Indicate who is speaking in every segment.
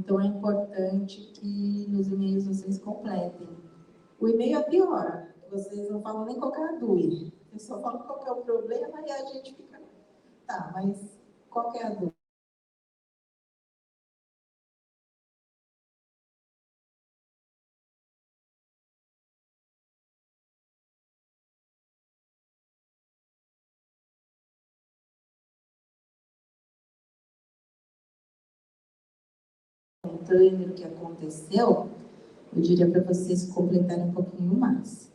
Speaker 1: Então, é importante que nos e-mails vocês completem. O e-mail é pior, vocês não falam nem qual é a dúvida, vocês só falam qual é o problema e a gente fica, tá, mas qual é a dúvida? O que aconteceu, eu diria para vocês completarem um pouquinho mais.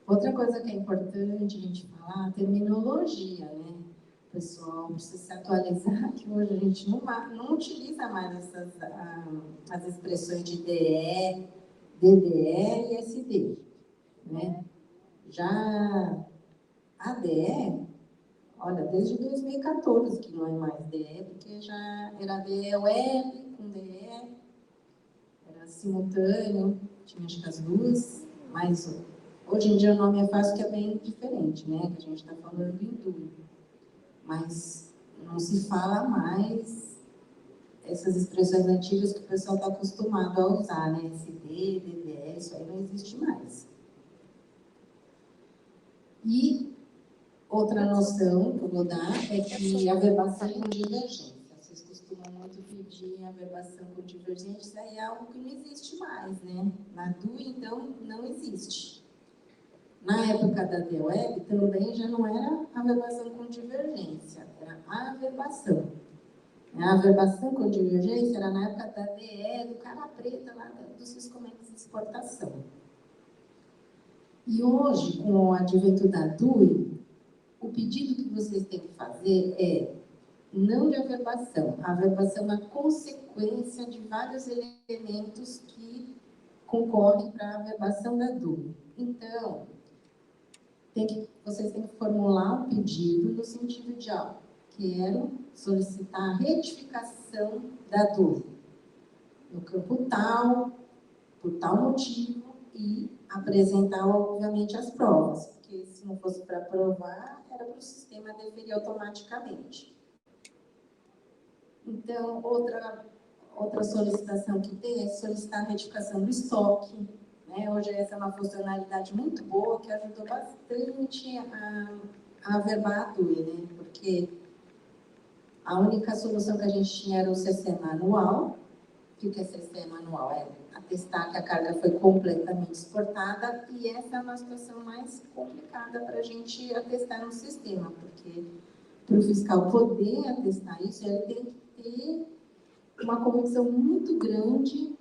Speaker 1: Outra coisa que é importante a gente falar, a terminologia, né? O pessoal precisa se atualizar, que hoje a gente não utiliza mais as expressões de DE, DDE e SD, né? Já a DE, olha, desde 2014 que não é mais DE, porque já era DE web com DE, era simultâneo, tinha acho que as duas, mas hoje em dia o nome é fácil, que é bem diferente, né? Que a gente está falando em DUI. Mas não se fala mais essas expressões antigas que o pessoal está acostumado a usar, né? SD, DDE, isso aí não existe mais. E outra noção que eu vou dar é que a verbação com divergência. Vocês costumam muito pedir a verbação com divergência, isso aí é algo que não existe mais, né? Na DUI, então, não existe. Na época da DWeb, também já não era a verbação com divergência, era a averbação. A averbação com divergência era na época da DE, do cara preta, lá dos Syscomex de exportação. E hoje, com o advento da DUI, o pedido que vocês têm que fazer é não de averbação. A averbação é uma consequência de vários elementos que concorrem para a averbação da DUI. Então, vocês têm que formular um pedido no sentido de, quero solicitar a retificação da dúvida no campo tal, por tal motivo, e apresentar, obviamente, as provas, porque se não fosse para provar, era para o sistema deferir automaticamente. Então, outra solicitação que tem é solicitar a retificação do estoque. Né? Hoje essa é uma funcionalidade muito boa, que ajudou bastante a averbar a DUI, né? Porque a única solução que a gente tinha era o CC manual. O que é CC manual? É atestar que a carga foi completamente exportada, e essa é uma situação mais complicada para a gente atestar no sistema, porque para o fiscal poder atestar isso, ele tem que ter uma convicção muito grande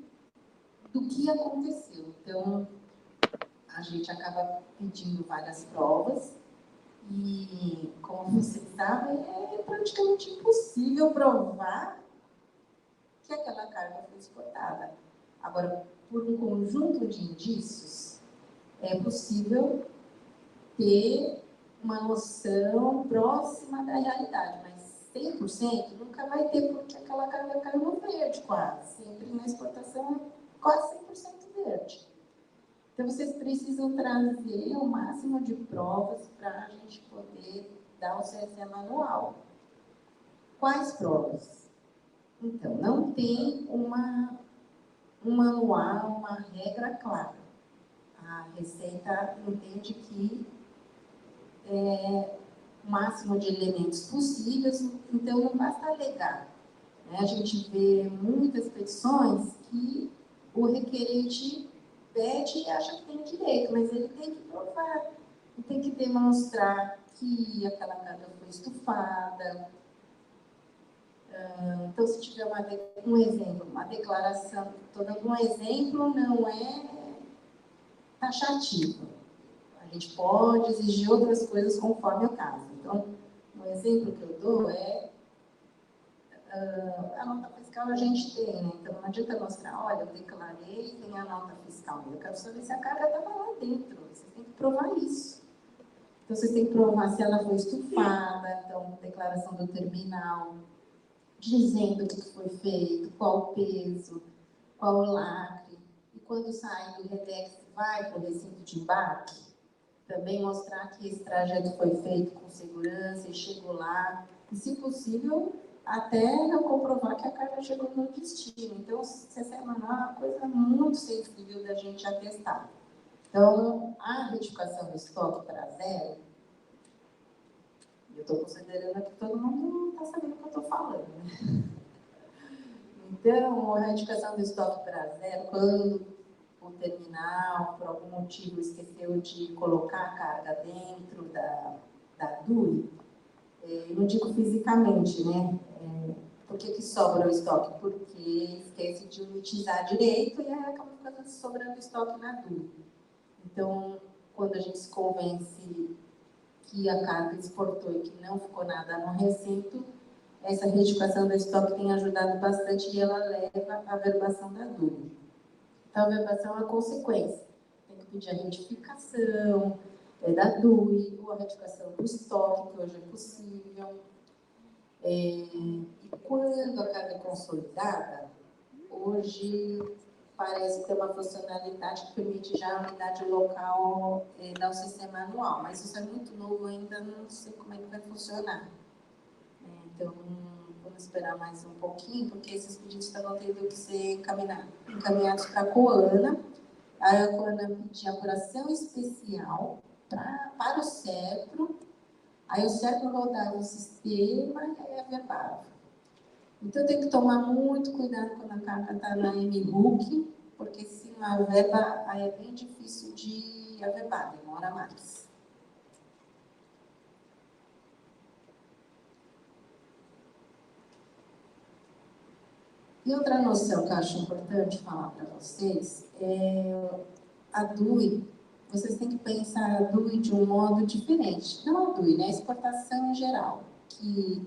Speaker 1: do que aconteceu. Então, a gente acaba pedindo várias provas e, como vocês sabem, é praticamente impossível provar que aquela carga foi exportada. Agora, por um conjunto de indícios, é possível ter uma noção próxima da realidade, mas 100% nunca vai ter, porque aquela carga caiu no verde quase. Sempre na exportação é quase 100% verde. Então, vocês precisam trazer o máximo de provas para a gente poder dar o CSE manual. Quais provas? Então, não tem um manual, uma regra clara. A Receita entende que o máximo de elementos possíveis, então não basta alegar. Né? A gente vê muitas petições que o requerente pede e acha que tem direito, mas ele tem que provar, ele tem que demonstrar que aquela carga foi estufada. Então, se tiver um exemplo, uma declaração, estou dando um exemplo, não é taxativo. A gente pode exigir outras coisas conforme o caso. Então, um exemplo que eu dou é a nota fiscal a gente tem, né? Então não adianta mostrar, olha, eu declarei, tem a nota fiscal, eu quero saber se a carga estava lá dentro, vocês têm que provar isso. Então vocês têm que provar se ela foi estufada, então declaração do terminal, dizendo o que foi feito, qual o peso, qual o lacre, e quando sai do REDEX vai para o recinto de embarque, também mostrar que esse trajeto foi feito com segurança e chegou lá, e se possível, até eu comprovar que a carga chegou no destino. Então, CC manual é uma coisa muito sensível da gente atestar. Então, a retificação do estoque para zero, eu estou considerando que todo mundo está sabendo o que eu estou falando, né? Então, a retificação do estoque para zero, quando o terminal, por algum motivo, esqueceu de colocar a carga dentro da DUI, não digo fisicamente, né? Por que sobra o estoque? Porque esquece de unitizar direito e aí acaba ficando sobrando estoque na DUI. Então, quando a gente se convence que a carga exportou e que não ficou nada no recinto, essa retificação do estoque tem ajudado bastante e ela leva à averbação da DUI. Então, a averbação é uma consequência. Tem que pedir a retificação da DUI, ou a retificação do estoque, que hoje é possível. E quando a carga é consolidada, hoje parece ter uma funcionalidade que permite já a unidade local dar o sistema manual, mas isso é muito novo ainda, não sei como é que vai funcionar. Então, vamos esperar mais um pouquinho, porque esses pedidos estavam tendo que ser encaminhados para a Coana. Aí a Coana pedia apuração especial para o CEPRO, aí o CEPRO rodava o sistema e aí averbava. Então, tem que tomar muito cuidado quando a carga está na MHOOK, porque se não averba, aí é bem difícil de averbar, demora mais. E outra noção que eu acho importante falar para vocês é a DUI. Vocês têm que pensar a DUI de um modo diferente. Não a DUI, né? A exportação em geral. Que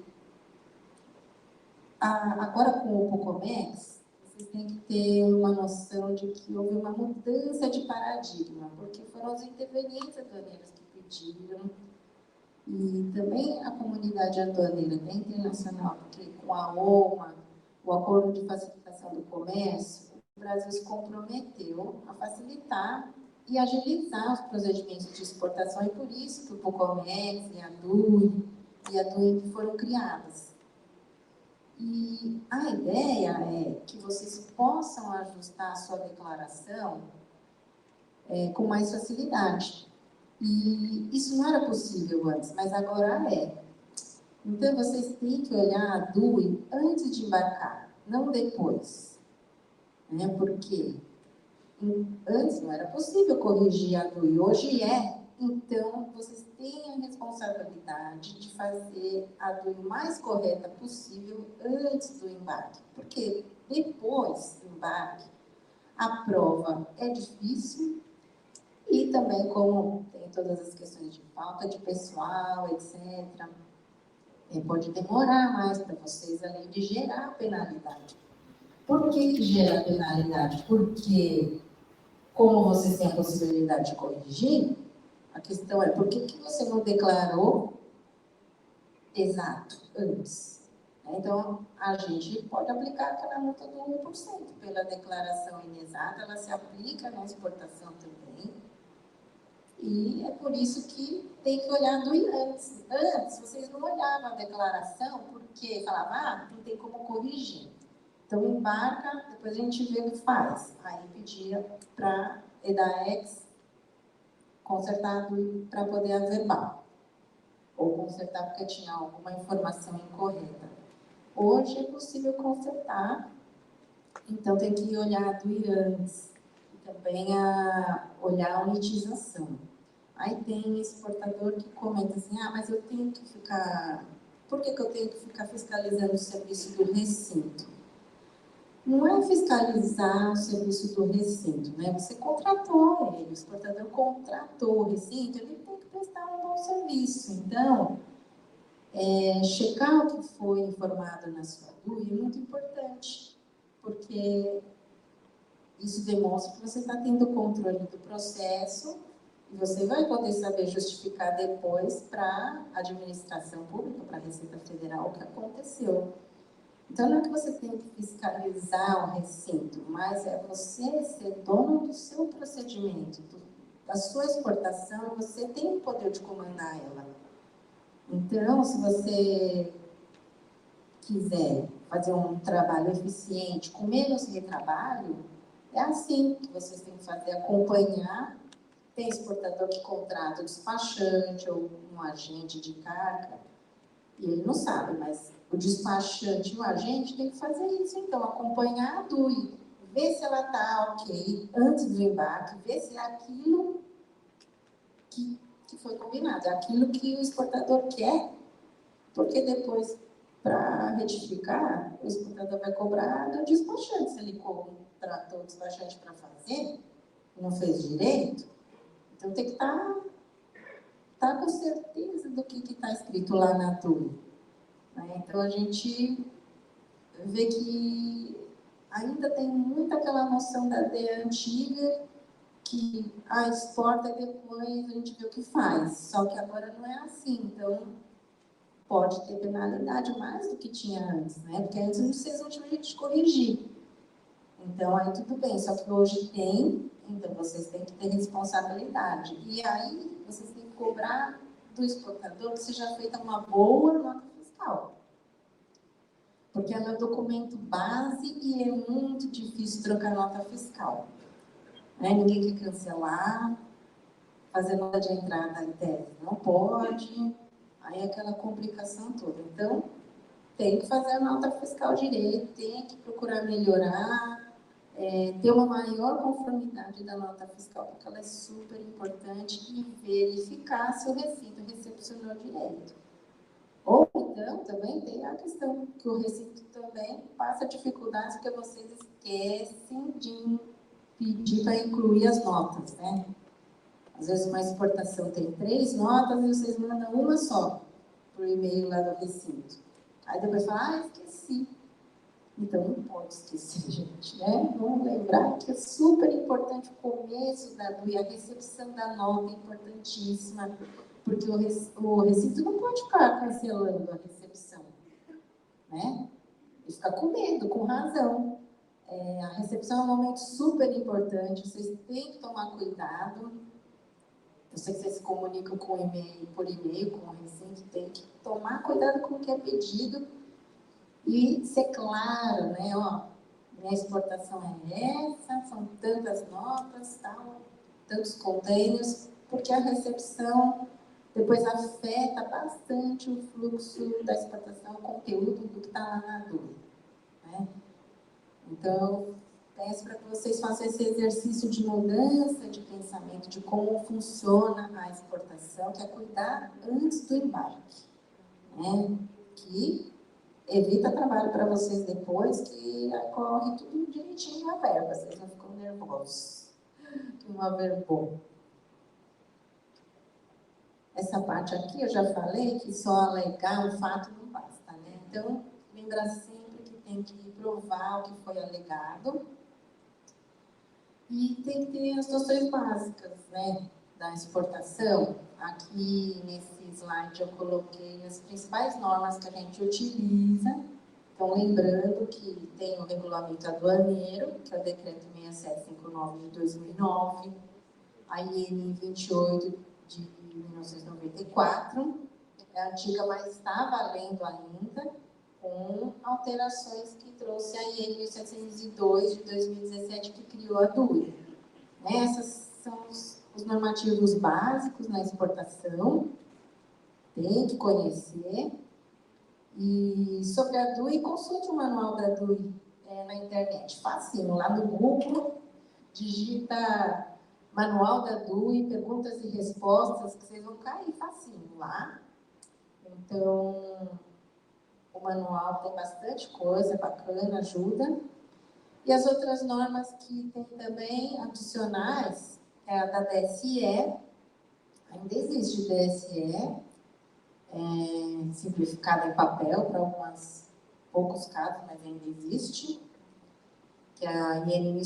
Speaker 1: agora com o POCOMEX, vocês têm que ter uma noção de que houve uma mudança de paradigma, porque foram os intervenientes aduaneiros que pediram, e também a comunidade aduaneira internacional, porque com a OMA, o Acordo de Facilitação do Comércio, o Brasil se comprometeu a facilitar e agilizar os procedimentos de exportação, e por isso que o POCOMEX e a DUI foram criadas. E a ideia é que vocês possam ajustar a sua declaração com mais facilidade. E isso não era possível antes, mas agora é. Então, vocês têm que olhar a DUI antes de embarcar, não depois. Né? Porque antes não era possível corrigir a DUI, hoje é. Então, vocês têm a responsabilidade de fazer a DUI mais correta possível antes do embarque. Porque depois do embarque, a prova é difícil e também, como tem todas as questões de falta de pessoal, etc., pode demorar mais para vocês, além de gerar penalidade. Por que gera penalidade? Porque, como vocês têm a possibilidade de corrigir, a questão é, por que você não declarou exato antes? Então, a gente pode aplicar aquela multa do 1% pela declaração inexata, ela se aplica na exportação também. E é por isso que tem que olhar do antes. Antes, vocês não olhavam a declaração porque falavam, não tem como corrigir. Então, embarca, depois a gente vê o que faz. Aí pedia para EDAEX consertar para poder averbar. Ou consertar porque tinha alguma informação incorreta. Hoje é possível consertar, então tem que olhar do antes. E também olhar a unitização. Aí tem exportador que comenta assim, mas eu tenho que ficar... Por que eu tenho que ficar fiscalizando o serviço do recinto? Não é fiscalizar o serviço do recinto, né? Você contratou ele, o exportador contratou o recinto, ele tem que prestar um bom serviço. Então, checar o que foi informado na sua DUI é muito importante, porque isso demonstra que você está tendo controle do processo e você vai poder saber justificar depois para a administração pública, para a Receita Federal, o que aconteceu. Então, não é que você tem que fiscalizar o recinto, mas é você ser dono do seu procedimento, da sua exportação, você tem o poder de comandar ela. Então, se você quiser fazer um trabalho eficiente, com menos retrabalho, é assim que vocês têm que fazer, acompanhar. Tem exportador que contrata o despachante ou um agente de carga, e ele não sabe, mas o despachante e o agente tem que fazer isso, então, acompanhar a DUI, ver se ela está ok antes do embarque, ver se é aquilo que foi combinado, é aquilo que o exportador quer, porque depois, para retificar, o exportador vai cobrar do despachante, se ele contratou o despachante para fazer, e não fez direito, então tem que estar com certeza do que está escrito lá na DUI. Né? Então a gente vê que ainda tem muito aquela noção da DEA antiga, que exporta e depois a gente vê o que faz. Só que agora não é assim, então pode ter penalidade mais do que tinha antes, né? Porque antes vocês não tinham jeito de corrigir. Então aí tudo bem, só que hoje tem, então vocês têm que ter responsabilidade. E aí vocês têm que cobrar do exportador que seja feita uma boa nota fiscal. Porque ela é documento base e é muito difícil trocar nota fiscal. Né? Ninguém quer cancelar, fazer nota de entrada em tese não pode, aí é aquela complicação toda. Então, tem que fazer a nota fiscal direito, tem que procurar melhorar, ter uma maior conformidade da nota fiscal, porque ela é super importante, e verificar se o Recife recepcionou direito. Ou então, também tem a questão que o Recife também passa dificuldades porque vocês esquecem de pedir para incluir as notas, né? Às vezes uma exportação tem 3 notas e vocês mandam uma só para o e-mail lá do recinto. Aí depois fala, esqueci. Então não pode esquecer, gente, né? Vamos lembrar que é super importante o começo da DUI, a recepção da nota é importantíssima, porque o recinto não pode ficar cancelando a recepção, né? Ele fica com medo, com razão. A recepção é um momento super importante, vocês têm que tomar cuidado. Eu sei que vocês se comunicam por e-mail com o recinto, tem que tomar cuidado com o que é pedido e ser claro, né? Ó, minha exportação é essa, são tantas notas, tal, tantos containers, porque a recepção depois afeta bastante o fluxo da exportação, o conteúdo do que está lá na DUI, né? Então, peço para que vocês façam esse exercício de mudança de pensamento, de como funciona a exportação, que é cuidar antes do embarque, né? Que evita trabalho para vocês depois, que corre tudo direitinho na verba, vocês não ficam nervosos. Uma vergonha. Essa parte aqui eu já falei que só alegar um fato não basta, né? Então, lembra sempre que tem que provar o que foi alegado e tem que ter as noções básicas, né, da exportação. Aqui nesse slide eu coloquei as principais normas que a gente utiliza. Então, lembrando que tem o regulamento aduaneiro, que é o decreto 6759 de 2009, a IN 28 de 1994, é antiga, mas está valendo ainda, com alterações que trouxe a IN 1702 de 2017, que criou a DUI. Esses são os normativos básicos na exportação, tem que conhecer. E sobre a DUI, consulte o manual da DUI na internet, facinho, lá no Google, digita manual da DUI, perguntas e respostas, que vocês vão cair facinho lá. Então, o manual tem bastante coisa bacana, ajuda. E as outras normas que tem também adicionais, é a da DSE, ainda existe DSE, simplificada em papel para poucos casos, mas ainda existe, que é a IN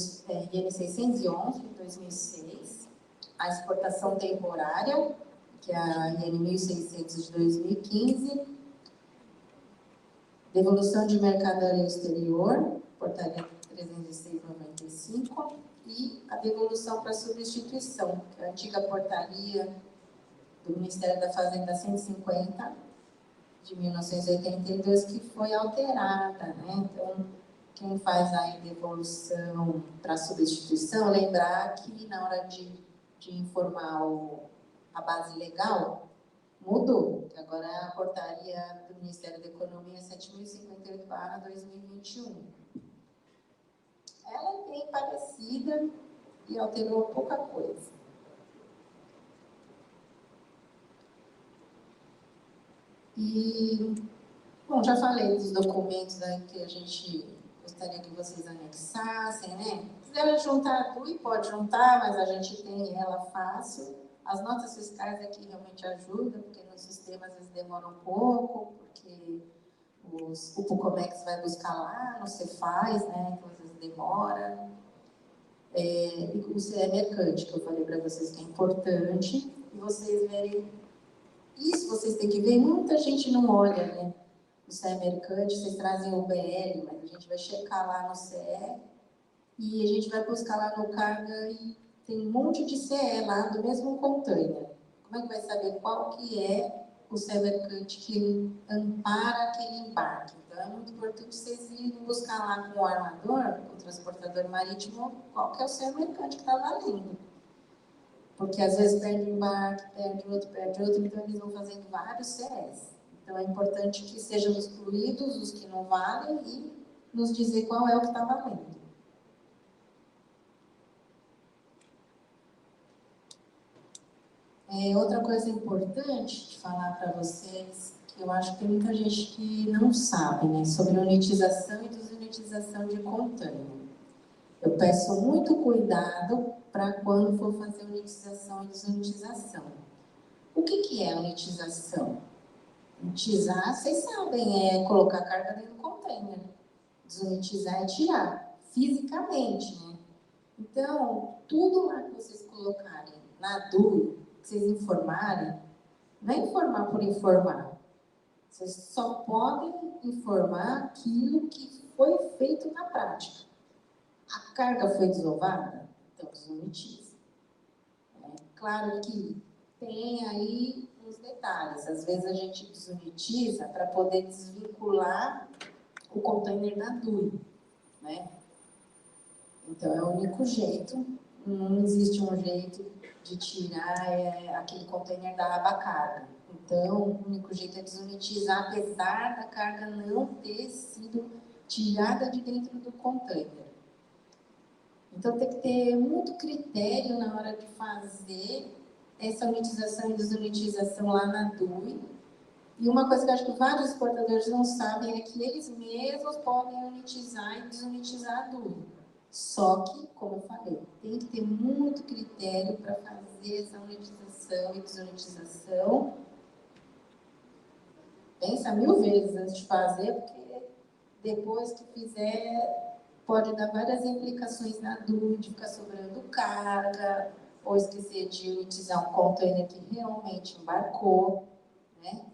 Speaker 1: 611, de 2006, a exportação temporária, que é a IN 1600, de 2015, devolução de mercadoria exterior, portaria 306/95, e a devolução para substituição, que é a antiga portaria do Ministério da Fazenda 150, de 1982 que foi alterada, né? Então, quem faz a devolução para substituição, lembrar que na hora de informar a base legal, mudou, que agora é a portaria do Ministério da Economia 7.058/2021. Ela é bem parecida e alterou pouca coisa. E, bom, já falei dos documentos aí que a gente gostaria que vocês anexassem, né? Se quiser juntar a DUI, pode juntar, mas a gente tem ela fácil. As notas fiscais aqui realmente ajudam, porque no sistema às vezes demora um pouco, porque o Pucomex vai buscar lá no Cefaz, né? Então às vezes demora. E o CE Mercante, que eu falei para vocês que é importante, e vocês verem. Isso vocês têm que ver, muita gente não olha, né? O CE Mercante, vocês trazem o BL, mas a gente vai checar lá no CE e a gente vai buscar lá no Carga e tem um monte de CE lá do mesmo container. Como é que vai saber qual que é o CE Mercante que ampara aquele embarque? Então é muito importante vocês irem buscar lá com o armador, com o transportador marítimo, qual que é o CE Mercante que está valendo. Porque às vezes perde um embarque, perde outro, então eles vão fazendo vários CEs. Então é importante que sejam excluídos os que não valem e nos dizer qual é o que está valendo. Outra coisa importante de falar para vocês, que eu acho que tem muita gente que não sabe, né, sobre unitização e desunitização de container. Eu peço muito cuidado para quando for fazer unitização e desunitização. O que é unitização? Unitizar, vocês sabem, é colocar a carga dentro do container. Desunitizar é tirar, fisicamente, né? Então, tudo lá que vocês colocarem na DUI, que vocês informarem, não é informar por informar. Vocês só podem informar aquilo que foi feito na prática. A carga foi desovada? Então, desunitiza. Claro que tem aí uns detalhes. Às vezes a gente desunitiza para poder desvincular o container da DUI, né? Então é o único jeito, não existe um jeito de tirar aquele container da aba carga. Então o único jeito é desunitizar, apesar da carga não ter sido tirada de dentro do container. Então tem que ter muito critério na hora de fazer essa unitização e desunitização lá na DUI. E uma coisa que eu acho que vários exportadores não sabem é que eles mesmos podem unitizar e desunitizar a DUI. Só que, como eu falei, tem que ter muito critério para fazer essa unitização e desunitização. Pensa 1000 vezes antes de fazer, porque depois que fizer, pode dar várias implicações na DUI, de ficar sobrando carga, ou esquecer de unitizar um container que realmente embarcou, né?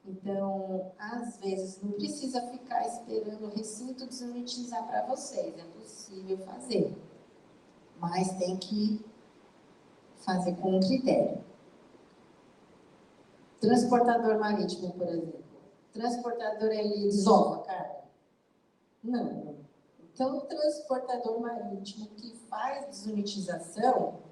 Speaker 1: Então, às vezes, não precisa ficar esperando o recinto desunitizar para vocês, é possível fazer, mas tem que fazer com critério. Transportador marítimo, por exemplo. Transportador, ele desova a carga? Não. Então, o transportador marítimo que faz desunitização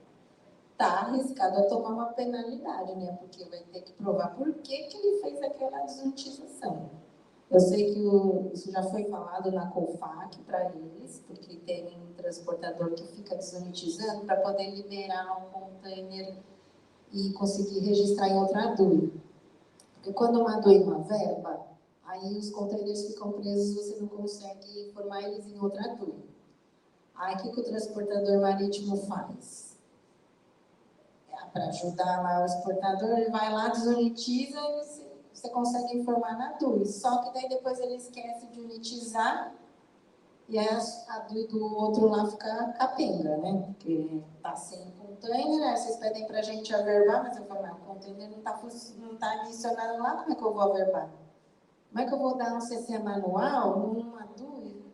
Speaker 1: está arriscado a tomar uma penalidade, né? Porque vai ter que provar por que ele fez aquela desunitização. Eu sei que isso já foi falado na COFAC para eles, porque tem um transportador que fica desunitizando para poder liberar um container e conseguir registrar em outra DUI. Porque quando uma DUI é uma verba, aí os containers ficam presos, você não consegue informar eles em outra DUI. Aí o que o transportador marítimo faz? Para ajudar lá o exportador, ele vai lá, desunitiza e você consegue informar na DUI. Só que daí depois ele esquece de unitizar e a DUI do outro lá fica capenga, né? Porque tá sem container, aí vocês pedem para a gente averbar, mas eu falo, o container não tá adicionado lá, como é que eu vou averbar? Como é que eu vou dar um CC manual numa DUI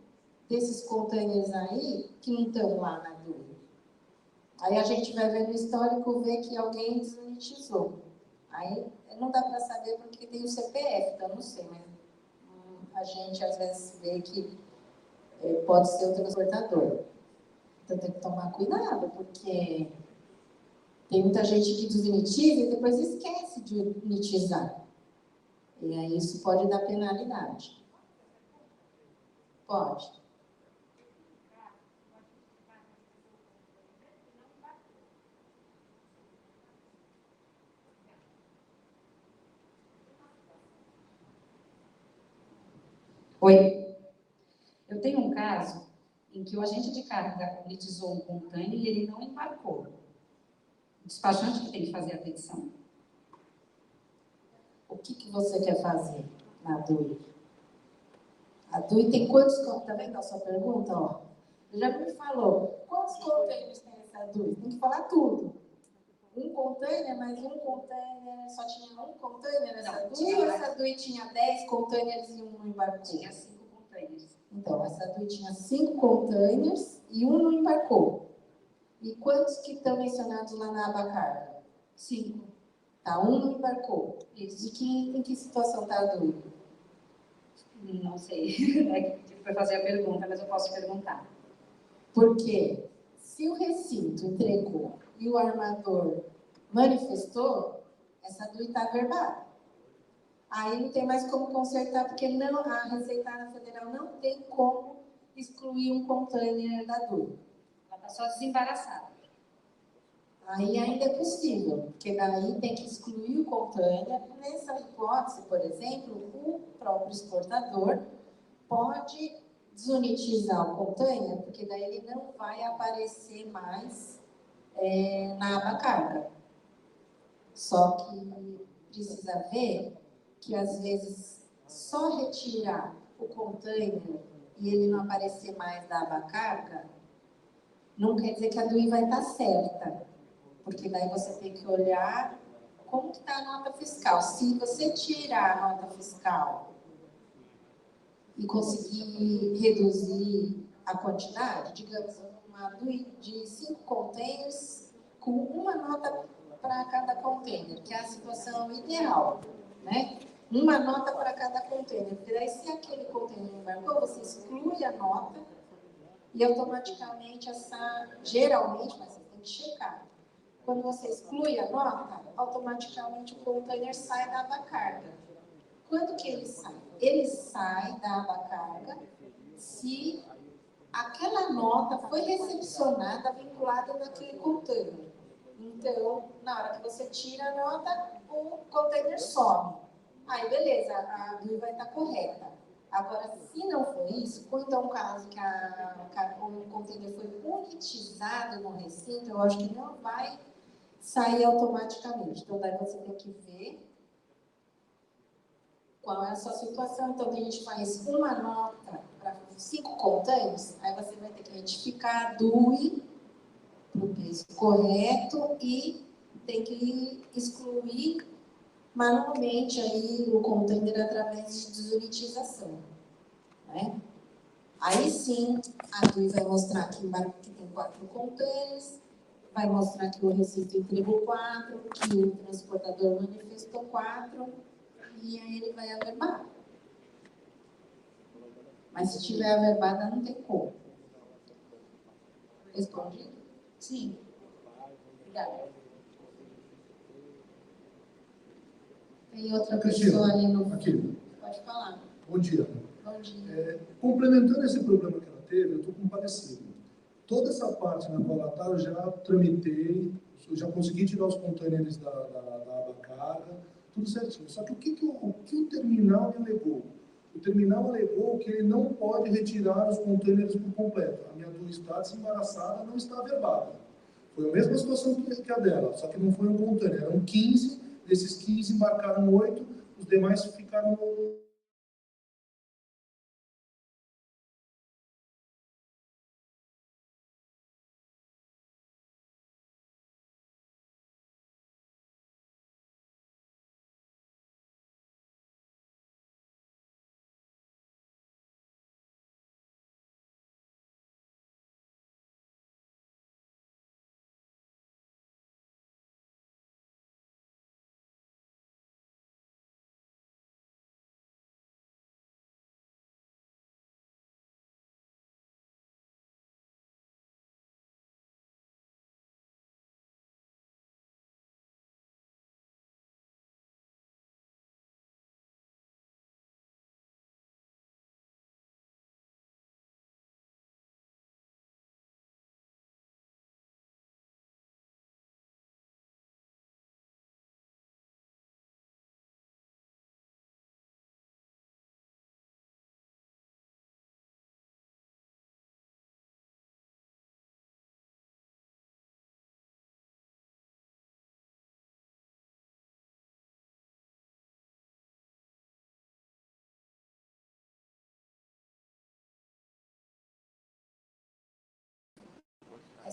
Speaker 1: desses containers aí que não estão lá na DUI? Aí a gente vai ver no histórico, ver que alguém desunitizou. Aí não dá para saber porque tem o CPF, então não sei, mas a gente às vezes vê que pode ser o transportador. Então tem que tomar cuidado, porque tem muita gente que desmonetiza e depois esquece de monetizar. E aí isso pode dar penalidade. Pode.
Speaker 2: Oi. Eu tenho um caso em que o agente de carga monetizou um container e ele não embarcou. O despachante que tem que fazer a petição.
Speaker 1: O que você quer fazer na DUI? A DUI tem quantos... Tá vendo a sua pergunta? Ó? Já me falou. Quantos containers tem essa DUI? Tem que falar tudo. Um container, mas um container... Só tinha um container nessa DUI? Ou essa DUI tinha 10 containers e um não embarcou?
Speaker 2: Tinha 5 containers.
Speaker 1: Então, essa DUI tinha 5 containers e um não embarcou. E quantos que estão mencionados lá na aba carga?
Speaker 2: 5.
Speaker 1: Tá, um não embarcou. Em que situação está a DUI?
Speaker 2: Não sei. Foi fazer a pergunta, mas eu posso perguntar.
Speaker 1: Porque se o recinto entregou e o armador manifestou, essa DUI está averbada. Aí não tem mais como consertar, porque não, a Receita Federal não tem como excluir um container da DUI.
Speaker 2: Ela está só desembaraçada.
Speaker 1: Aí ainda é possível, porque daí tem que excluir o container. Nessa hipótese, por exemplo, o próprio exportador pode desunitizar o container, porque daí ele não vai aparecer mais na aba carga. Só que precisa ver que, às vezes, só retirar o container e ele não aparecer mais na aba carga, não quer dizer que a DUI vai estar certa. Porque daí você tem que olhar como está a nota fiscal. Se você tirar a nota fiscal e conseguir reduzir a quantidade, digamos, uma DUI de 5 containers com uma nota para cada container, que é a situação ideal, né? Uma nota para cada container, porque daí se aquele container embarcou, você exclui a nota e automaticamente geralmente, mas você tem que checar, quando você exclui a nota, automaticamente o container sai da aba carga. Quando que ele sai? Ele sai da aba carga se aquela nota foi recepcionada, vinculada naquele container. Então, na hora que você tira a nota, o container some. Aí, beleza, a DUI vai estar correta. Agora, se não for isso, quando é um caso que o container foi monetizado no recinto, eu acho que não vai sair automaticamente. Então, daí você tem que ver qual é a sua situação. Então, a gente faz uma nota para 5 containers, aí você vai ter que retificar a DUI para o peso correto e tem que excluir manualmente aí o container através de desunitização, né? Aí sim, a DUI vai mostrar que tem 4 containers, vai mostrar que o recinto entregou 4, que o transportador manifestou 4, e aí ele vai averbar. Mas se tiver averbada, não tem como. Responde?
Speaker 2: Sim. Obrigada.
Speaker 1: Tem outra pessoa ali no...
Speaker 3: Aqui.
Speaker 1: Pode falar.
Speaker 3: Bom dia.
Speaker 1: Bom dia.
Speaker 3: Complementando esse problema que ela teve, eu estou compadecido. Toda essa parte na qual ela está, eu já tramitei, eu já consegui tirar os containers da aba carga, tudo certinho. Só que o que o terminal me alegou? O terminal alegou que ele não pode retirar os containers por completo. A minha DUI está desembaraçada, não está averbada. Foi a mesma situação que a dela, só que não foi um container. Eram 15, desses 15 embarcaram 8, os demais ficaram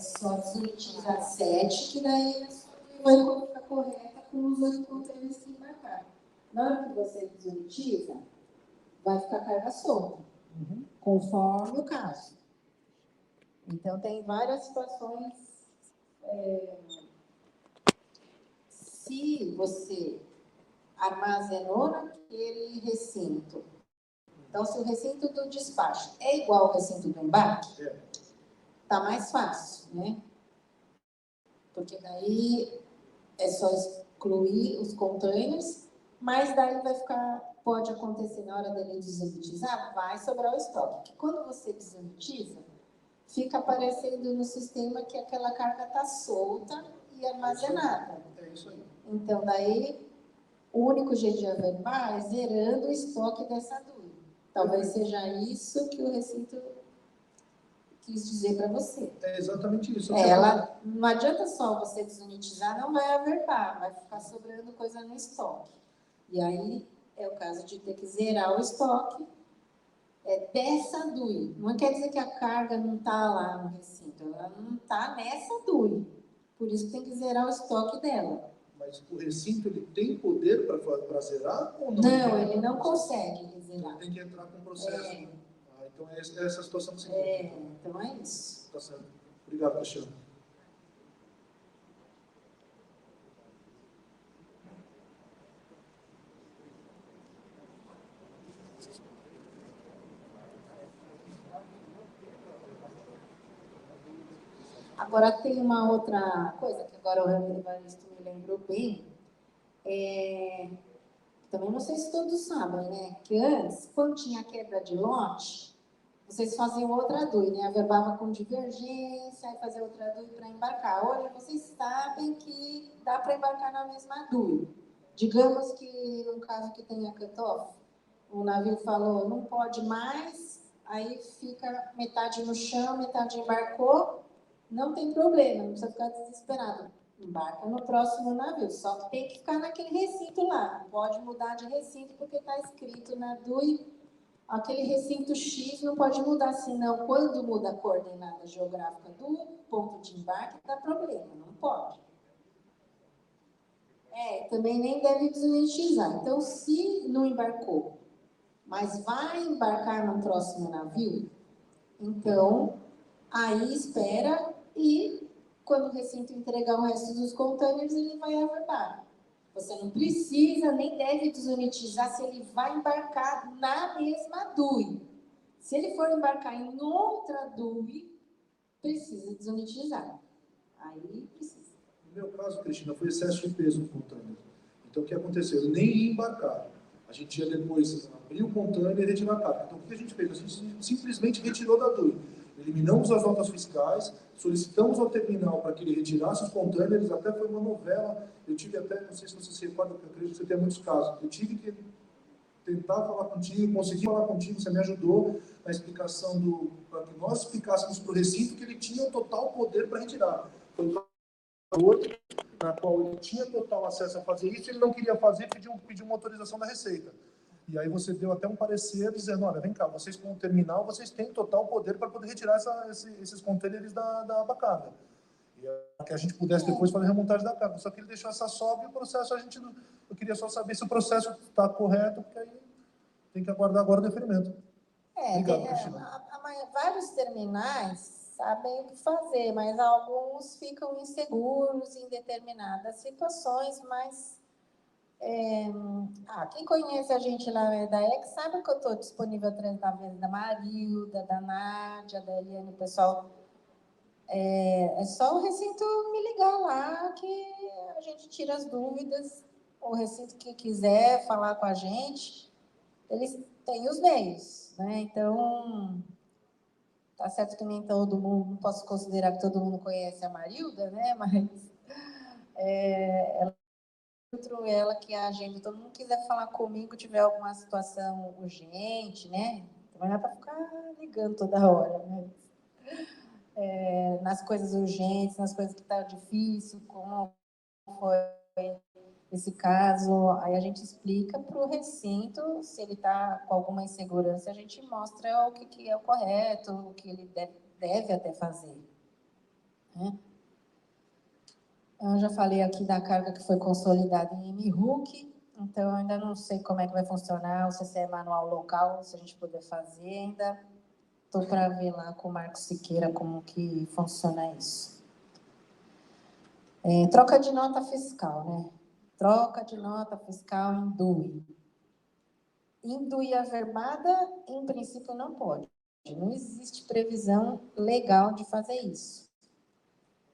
Speaker 1: só desunitizar 7, que daí vai ficar correta com os 8 contêineres que embarcar. Na hora que você desunitiza, vai ficar carga solta, conforme o caso. Então, tem várias situações. Se você armazenou naquele recinto, então, se o recinto do despacho é igual ao recinto do embarque, tá mais fácil, né? Porque daí é só excluir os containers, mas daí pode acontecer na hora dele desunitizar, vai sobrar o estoque. Que quando você desunitiza, fica aparecendo no sistema que aquela carga está solta e armazenada.
Speaker 3: É isso aí.
Speaker 1: Então, daí, o único jeito de averbar é zerando o estoque dessa DUI. Talvez seja isso que o recinto quis dizer para você.
Speaker 3: É exatamente isso.
Speaker 1: Não adianta só você desunitizar, não vai averbar, vai ficar sobrando coisa no estoque. E aí, é o caso de ter que zerar o estoque dessa DUI. Não quer dizer que a carga não está lá no recinto, ela não está nessa DUI. Por isso que tem que zerar o estoque dela.
Speaker 3: Mas o recinto, ele tem poder para zerar ou não?
Speaker 1: Não, ele não consegue zerar.
Speaker 3: Então, tem que entrar com o processo. Então, essa a situação que você
Speaker 1: então é isso.
Speaker 3: Tá certo. Obrigado, Cristiano.
Speaker 1: Agora, tem uma outra coisa que agora o Ramiro Evaristo me lembrou bem. Também não sei se todos sabem, né? Que antes, quando tinha quebra de lote, vocês faziam outra DUI, né? Averbava com divergência, aí fazia outra DUI para embarcar. Hoje, vocês sabem que dá para embarcar na mesma DUI. Digamos que, no caso que tenha cut-off, o navio falou, não pode mais, aí fica metade no chão, metade embarcou, não tem problema, não precisa ficar desesperado. Embarca no próximo navio, só que tem que ficar naquele recinto lá, não pode mudar de recinto porque está escrito na DUI, aquele recinto X não pode mudar, senão quando muda a coordenada geográfica do ponto de embarque, dá problema, não pode. Também nem deve desunitizar. Então, se não embarcou, mas vai embarcar no próximo navio, então, aí espera e quando o recinto entregar o resto dos containers, ele vai averbar. Você não precisa nem deve desunitizar se ele vai embarcar na mesma DUI. Se ele for embarcar em outra DUI, precisa desunitizar. Aí precisa.
Speaker 3: No meu caso, Cristina, foi excesso de peso no container. Então, o que aconteceu? Eu nem ia embarcar. A gente ia depois abrir o container e retirar a carga. Então, o que a gente fez? A gente simplesmente retirou da DUI. Eliminamos as notas fiscais, solicitamos ao terminal para que ele retirasse os containers, até foi uma novela. Eu tive até, não sei se você se recorda, porque eu acredito que você tem muitos casos. Eu tive que tentar falar contigo, consegui falar contigo, você me ajudou na explicação para que nós explicássemos para o recinto que ele tinha total poder para retirar. Foi um outro, na qual ele tinha total acesso a fazer isso, ele não queria fazer, pediu uma autorização da Receita. E aí você deu até um parecer dizendo, olha, vem cá, vocês com o terminal, vocês têm total poder para poder retirar esses containers da carga. E para que a gente pudesse depois fazer a remontagem da carga. Só que ele deixou essa sobra e o processo, eu queria só saber se o processo está correto, porque aí tem que aguardar agora o deferimento. Obrigado, Cristina.
Speaker 1: Vários terminais sabem o que fazer, mas alguns ficam inseguros em determinadas situações, mas quem conhece a gente lá da EX sabe que eu estou disponível através da Marilda, da Nádia, da Eliane, o pessoal. É só o recinto me ligar lá que a gente tira as dúvidas. O recinto que quiser falar com a gente, eles têm os meios, né? Então, tá certo que nem todo mundo, não posso considerar que todo mundo conhece a Marilda, né? Mas ela que a agenda, todo mundo quiser falar comigo, tiver alguma situação urgente, né? Não é para ficar ligando toda hora, né? Nas coisas urgentes, nas coisas que tá difícil, como foi esse caso, aí a gente explica para o recinto, se ele está com alguma insegurança, a gente mostra o que é o correto, o que ele deve até fazer. né? Eu já falei aqui da carga que foi consolidada em MHOOK, então eu ainda não sei como é que vai funcionar, ou se é manual local, se a gente puder fazer ainda. Estou para ver lá com o Marcos Siqueira como que funciona isso. Troca de nota fiscal, né? Troca de nota fiscal em DUI. Em DUI averbada, em princípio, não pode. Não existe previsão legal de fazer isso.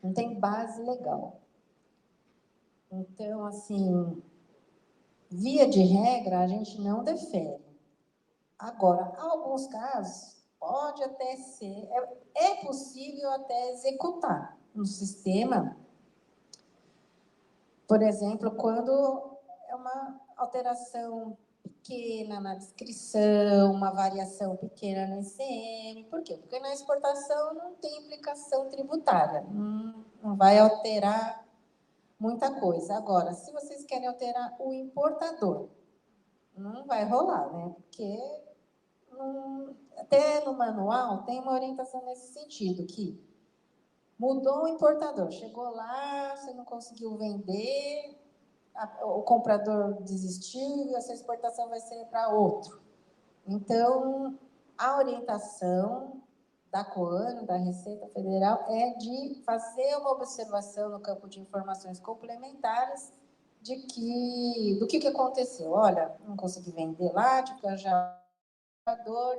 Speaker 1: Não tem base legal. Então, assim, via de regra, a gente não defere. Agora, em alguns casos, pode até ser, é possível até executar no sistema. Por exemplo, quando é uma alteração pequena na descrição, uma variação pequena no ICM. Por quê? Porque na exportação não tem implicação tributária, não vai alterar muita coisa. Agora, se vocês querem alterar o importador, não vai rolar, né? Porque até no manual tem uma orientação nesse sentido, que mudou o importador, chegou lá, você não conseguiu vender, o comprador desistiu e essa exportação vai ser para outro. Então, a orientação da COANO, da Receita Federal, é de fazer uma observação no campo de informações complementares do que aconteceu. Olha, não consegui vender lá, de já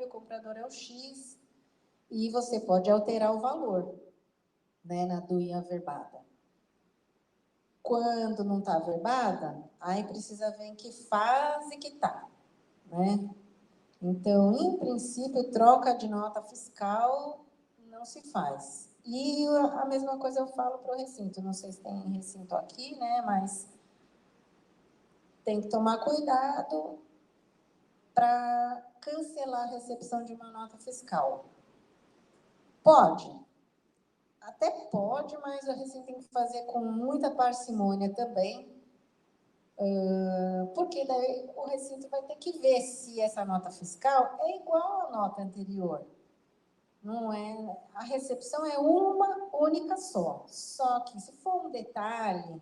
Speaker 1: e o comprador é o X, e você pode alterar o valor, né, na DUI averbada. Quando não está averbada, aí precisa ver em que fase que está, né? Então, em princípio, troca de nota fiscal não se faz. E a mesma coisa eu falo para o recinto. Não sei se tem recinto aqui, né? Mas tem que tomar cuidado para cancelar a recepção de uma nota fiscal. Pode? Até pode, mas o recinto tem que fazer com muita parcimônia também, porque daí o recinto vai ter que ver se essa nota fiscal é igual à nota anterior. Não é, a recepção é uma única só. Só que se for um detalhe,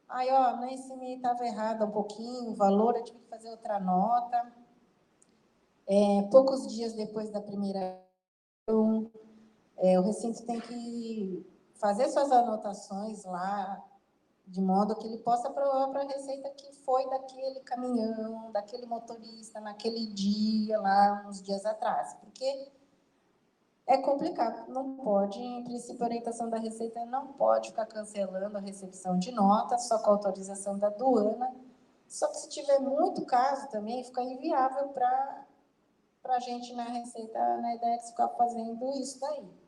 Speaker 1: aí ó, nesse e-mail estava errado um pouquinho, o valor, eu tive que fazer outra nota. Poucos dias depois da primeira, o recinto tem que fazer suas anotações lá, de modo que ele possa provar para a Receita que foi daquele caminhão, daquele motorista, naquele dia lá, uns dias atrás. Porque é complicado, não pode, em princípio, a orientação da Receita não pode ficar cancelando a recepção de nota, só com a autorização da aduana. Só que se tiver muito caso também, fica inviável para a gente na Receita, na ideia de ficar fazendo isso daí.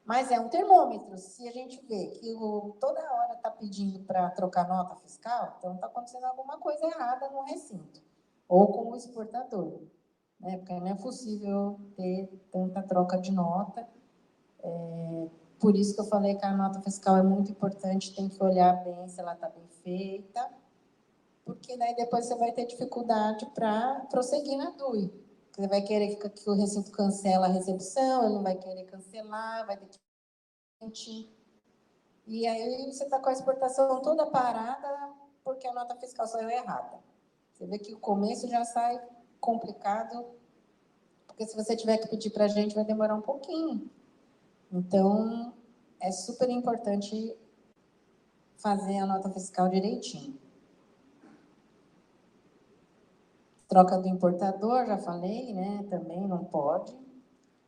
Speaker 1: Mas é um termômetro. Se a gente vê que toda hora está pedindo para trocar nota fiscal, então está acontecendo alguma coisa errada no recinto, ou com o exportador, né? Porque não é possível ter tanta troca de nota. Por isso que eu falei que a nota fiscal é muito importante, tem que olhar bem se ela está bem feita, porque daí depois você vai ter dificuldade para prosseguir na DUI. Você vai querer que o recinto cancele a recepção, ele não vai querer cancelar, vai ter que... E aí você está com a exportação toda parada porque a nota fiscal saiu errada. Você vê que o começo já sai complicado, porque se você tiver que pedir para a gente, vai demorar um pouquinho. Então, é super importante fazer a nota fiscal direitinho. Troca do importador, já falei, né? Também não pode.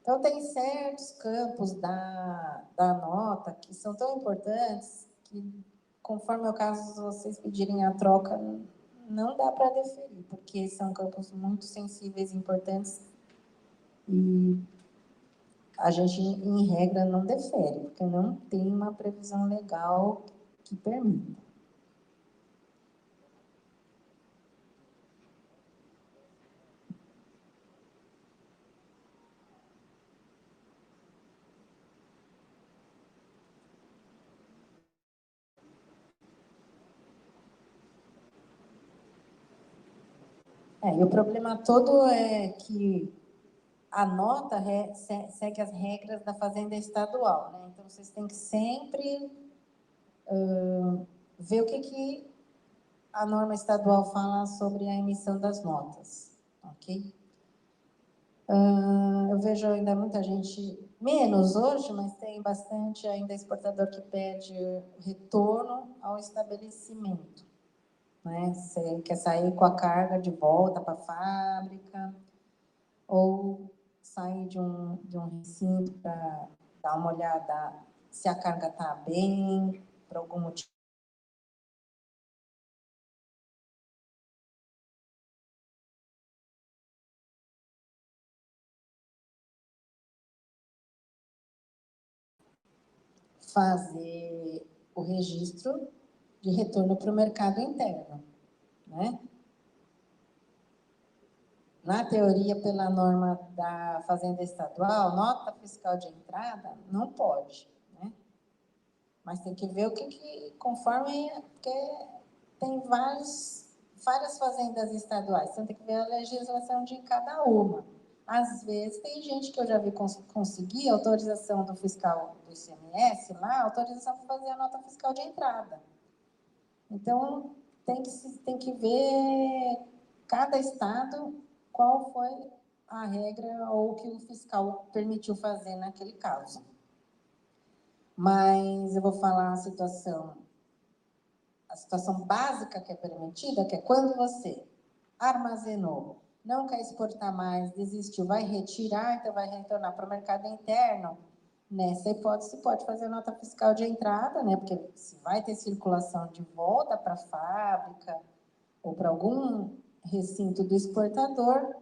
Speaker 1: Então, tem certos campos da nota que são tão importantes que, conforme o caso, vocês pedirem a troca, não dá para deferir, porque são campos muito sensíveis e importantes e a gente, em regra, não defere, porque não tem uma previsão legal que permita. E o problema todo é que a nota segue as regras da Fazenda Estadual, né? Então, vocês têm que sempre ver o que a norma estadual fala sobre a emissão das notas, ok? Eu vejo ainda muita gente, menos hoje, mas tem bastante ainda exportador que pede retorno ao estabelecimento, né? Você quer sair com a carga de volta para a fábrica, ou sair de um recinto para dar uma olhada se a carga está bem, por algum motivo. Fazer o registro de retorno para o mercado interno, né? Na teoria, pela norma da Fazenda Estadual, nota fiscal de entrada não pode, né? Mas tem que ver o que conforme, porque tem várias fazendas estaduais, então tem que ver a legislação de cada uma. Às vezes, tem gente que eu já vi conseguir autorização do fiscal do ICMS lá, autorização para fazer a nota fiscal de entrada. Então, tem que ver cada estado qual foi a regra ou o que o fiscal permitiu fazer naquele caso. Mas eu vou falar a situação básica que é permitida, que é quando você armazenou, não quer exportar mais, desistiu, vai retirar, então vai retornar para o mercado interno. Nessa hipótese, pode fazer nota fiscal de entrada, né? Porque se vai ter circulação de volta para a fábrica ou para algum recinto do exportador,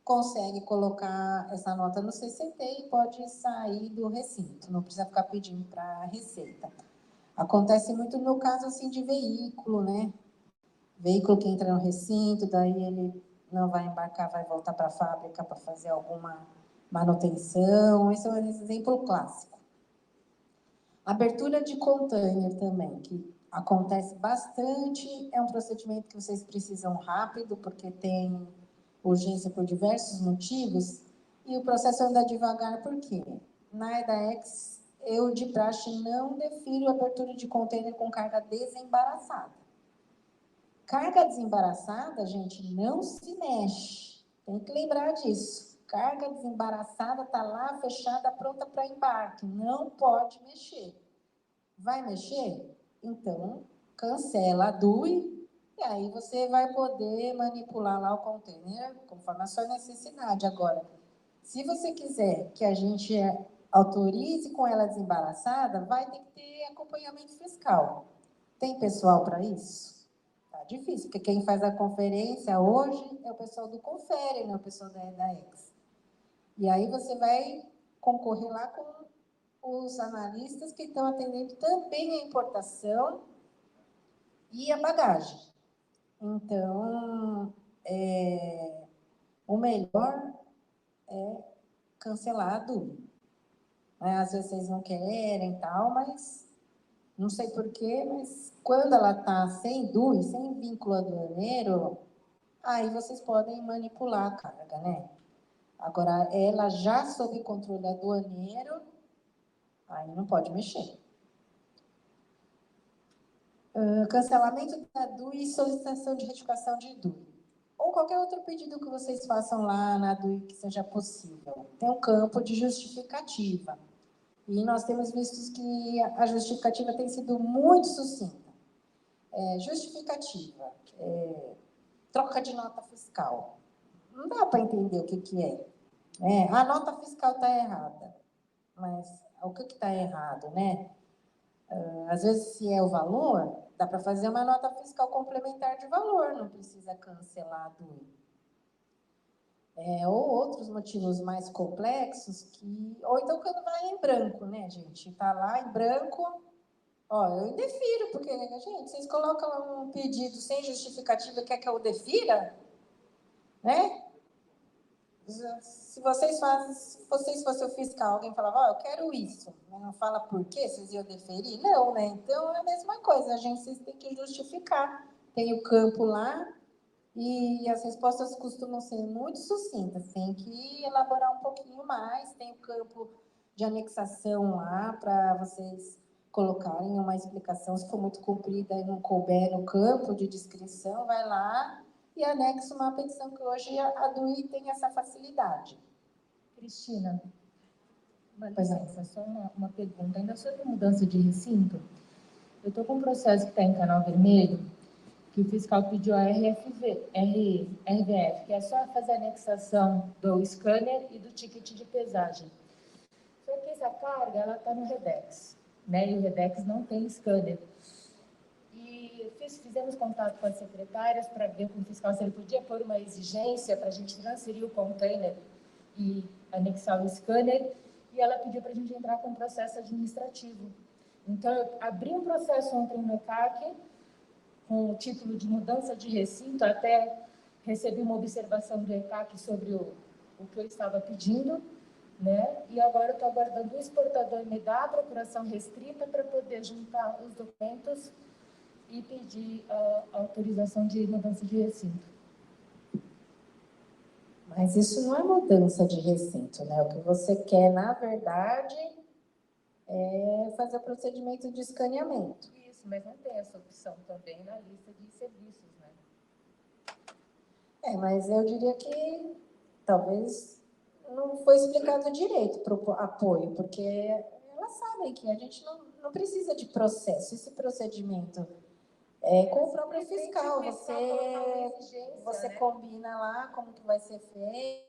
Speaker 1: consegue colocar essa nota no CCT e pode sair do recinto, não precisa ficar pedindo para a Receita. Acontece muito no caso assim de veículo, né? Veículo que entra no recinto, daí ele não vai embarcar, vai voltar para a fábrica para fazer alguma manutenção. Esse é um exemplo clássico. Abertura de container também, que acontece bastante, é um procedimento que vocês precisam rápido, porque tem urgência por diversos motivos, e o processo anda devagar, por quê? Na EDAEX, eu de praxe não defiro abertura de container com carga desembaraçada. Carga desembaraçada, gente, não se mexe. Tem que lembrar disso. Carga desembaraçada está lá, fechada, pronta para embarque. Não pode mexer. Vai mexer? Então, cancela a DUI e aí você vai poder manipular lá o container conforme a sua necessidade. Agora, se você quiser que a gente autorize com ela desembaraçada, vai ter que ter acompanhamento fiscal. Tem pessoal para isso? Tá difícil, porque quem faz a conferência hoje é o pessoal do Confere, né? O pessoal da EDAEX. E aí você vai concorrer lá com os analistas que estão atendendo também a importação e a bagagem. Então, o melhor é cancelar a DUI. Às vezes vocês não querem e tal, mas não sei porquê, mas quando ela está sem DUI, sem vínculo aduaneiro, aí vocês podem manipular a carga, né? Agora, ela já sob controle aduaneiro, aí não pode mexer. Cancelamento da DUI e solicitação de retificação de DUI. Ou qualquer outro pedido que vocês façam lá na DUI que seja possível. Tem um campo de justificativa. E nós temos visto que a justificativa tem sido muito sucinta. Justificativa, troca de nota fiscal. Não dá para entender o que é. A nota fiscal está errada. Mas o que está errado, né? Às vezes, se é o valor, dá para fazer uma nota fiscal complementar de valor, não precisa cancelar a DUI. Ou outros motivos mais complexos, ou então quando vai em branco, né, gente? Está lá em branco, eu indefiro, porque, gente, vocês colocam um pedido sem justificativa e quer que eu defira, né? Se vocês fossem o fiscal, alguém falava, eu quero isso, não fala por quê, vocês iam deferir? Não, né? Então é a mesma coisa, a gente vocês têm que justificar. Tem o campo lá, E as respostas costumam ser muito sucintas, tem que elaborar um pouquinho mais, tem o campo de anexação lá para vocês colocarem uma explicação, se for muito comprida e não couber no campo de descrição, vai lá e anexa uma petição, que hoje a DUI tem essa facilidade.
Speaker 4: Cristina, uma licença, só uma pergunta. Ainda sobre mudança de recinto, eu estou com um processo que está em canal vermelho, que o fiscal pediu a RVF, que é só fazer a anexação do scanner e do ticket de pesagem. Só que essa carga, ela está no Redex, né? E o Redex não tem scanner. E fizemos contato com as secretárias para ver com o fiscal se ele podia pôr uma exigência para a gente transferir o container e anexar o scanner, e ela pediu para a gente entrar com um processo administrativo. Então, eu abri um processo ontem no ECAC, com o título de mudança de recinto, até recebi uma observação do ECAC sobre o que eu estava pedindo, né? E agora eu estou aguardando o exportador me dar a procuração restrita para poder juntar os documentos e pedir a autorização de mudança de recinto.
Speaker 1: Mas isso não é mudança de recinto, né? O que você quer, na verdade, é fazer o procedimento de escaneamento.
Speaker 4: Isso, mas não tem essa opção também na lista de serviços, né?
Speaker 1: Mas eu diria que talvez não foi explicado direito para o apoio, porque elas sabem que a gente não precisa de processo. Esse procedimento é com o próprio fiscal. Você
Speaker 4: né?
Speaker 1: combina lá como que vai ser feito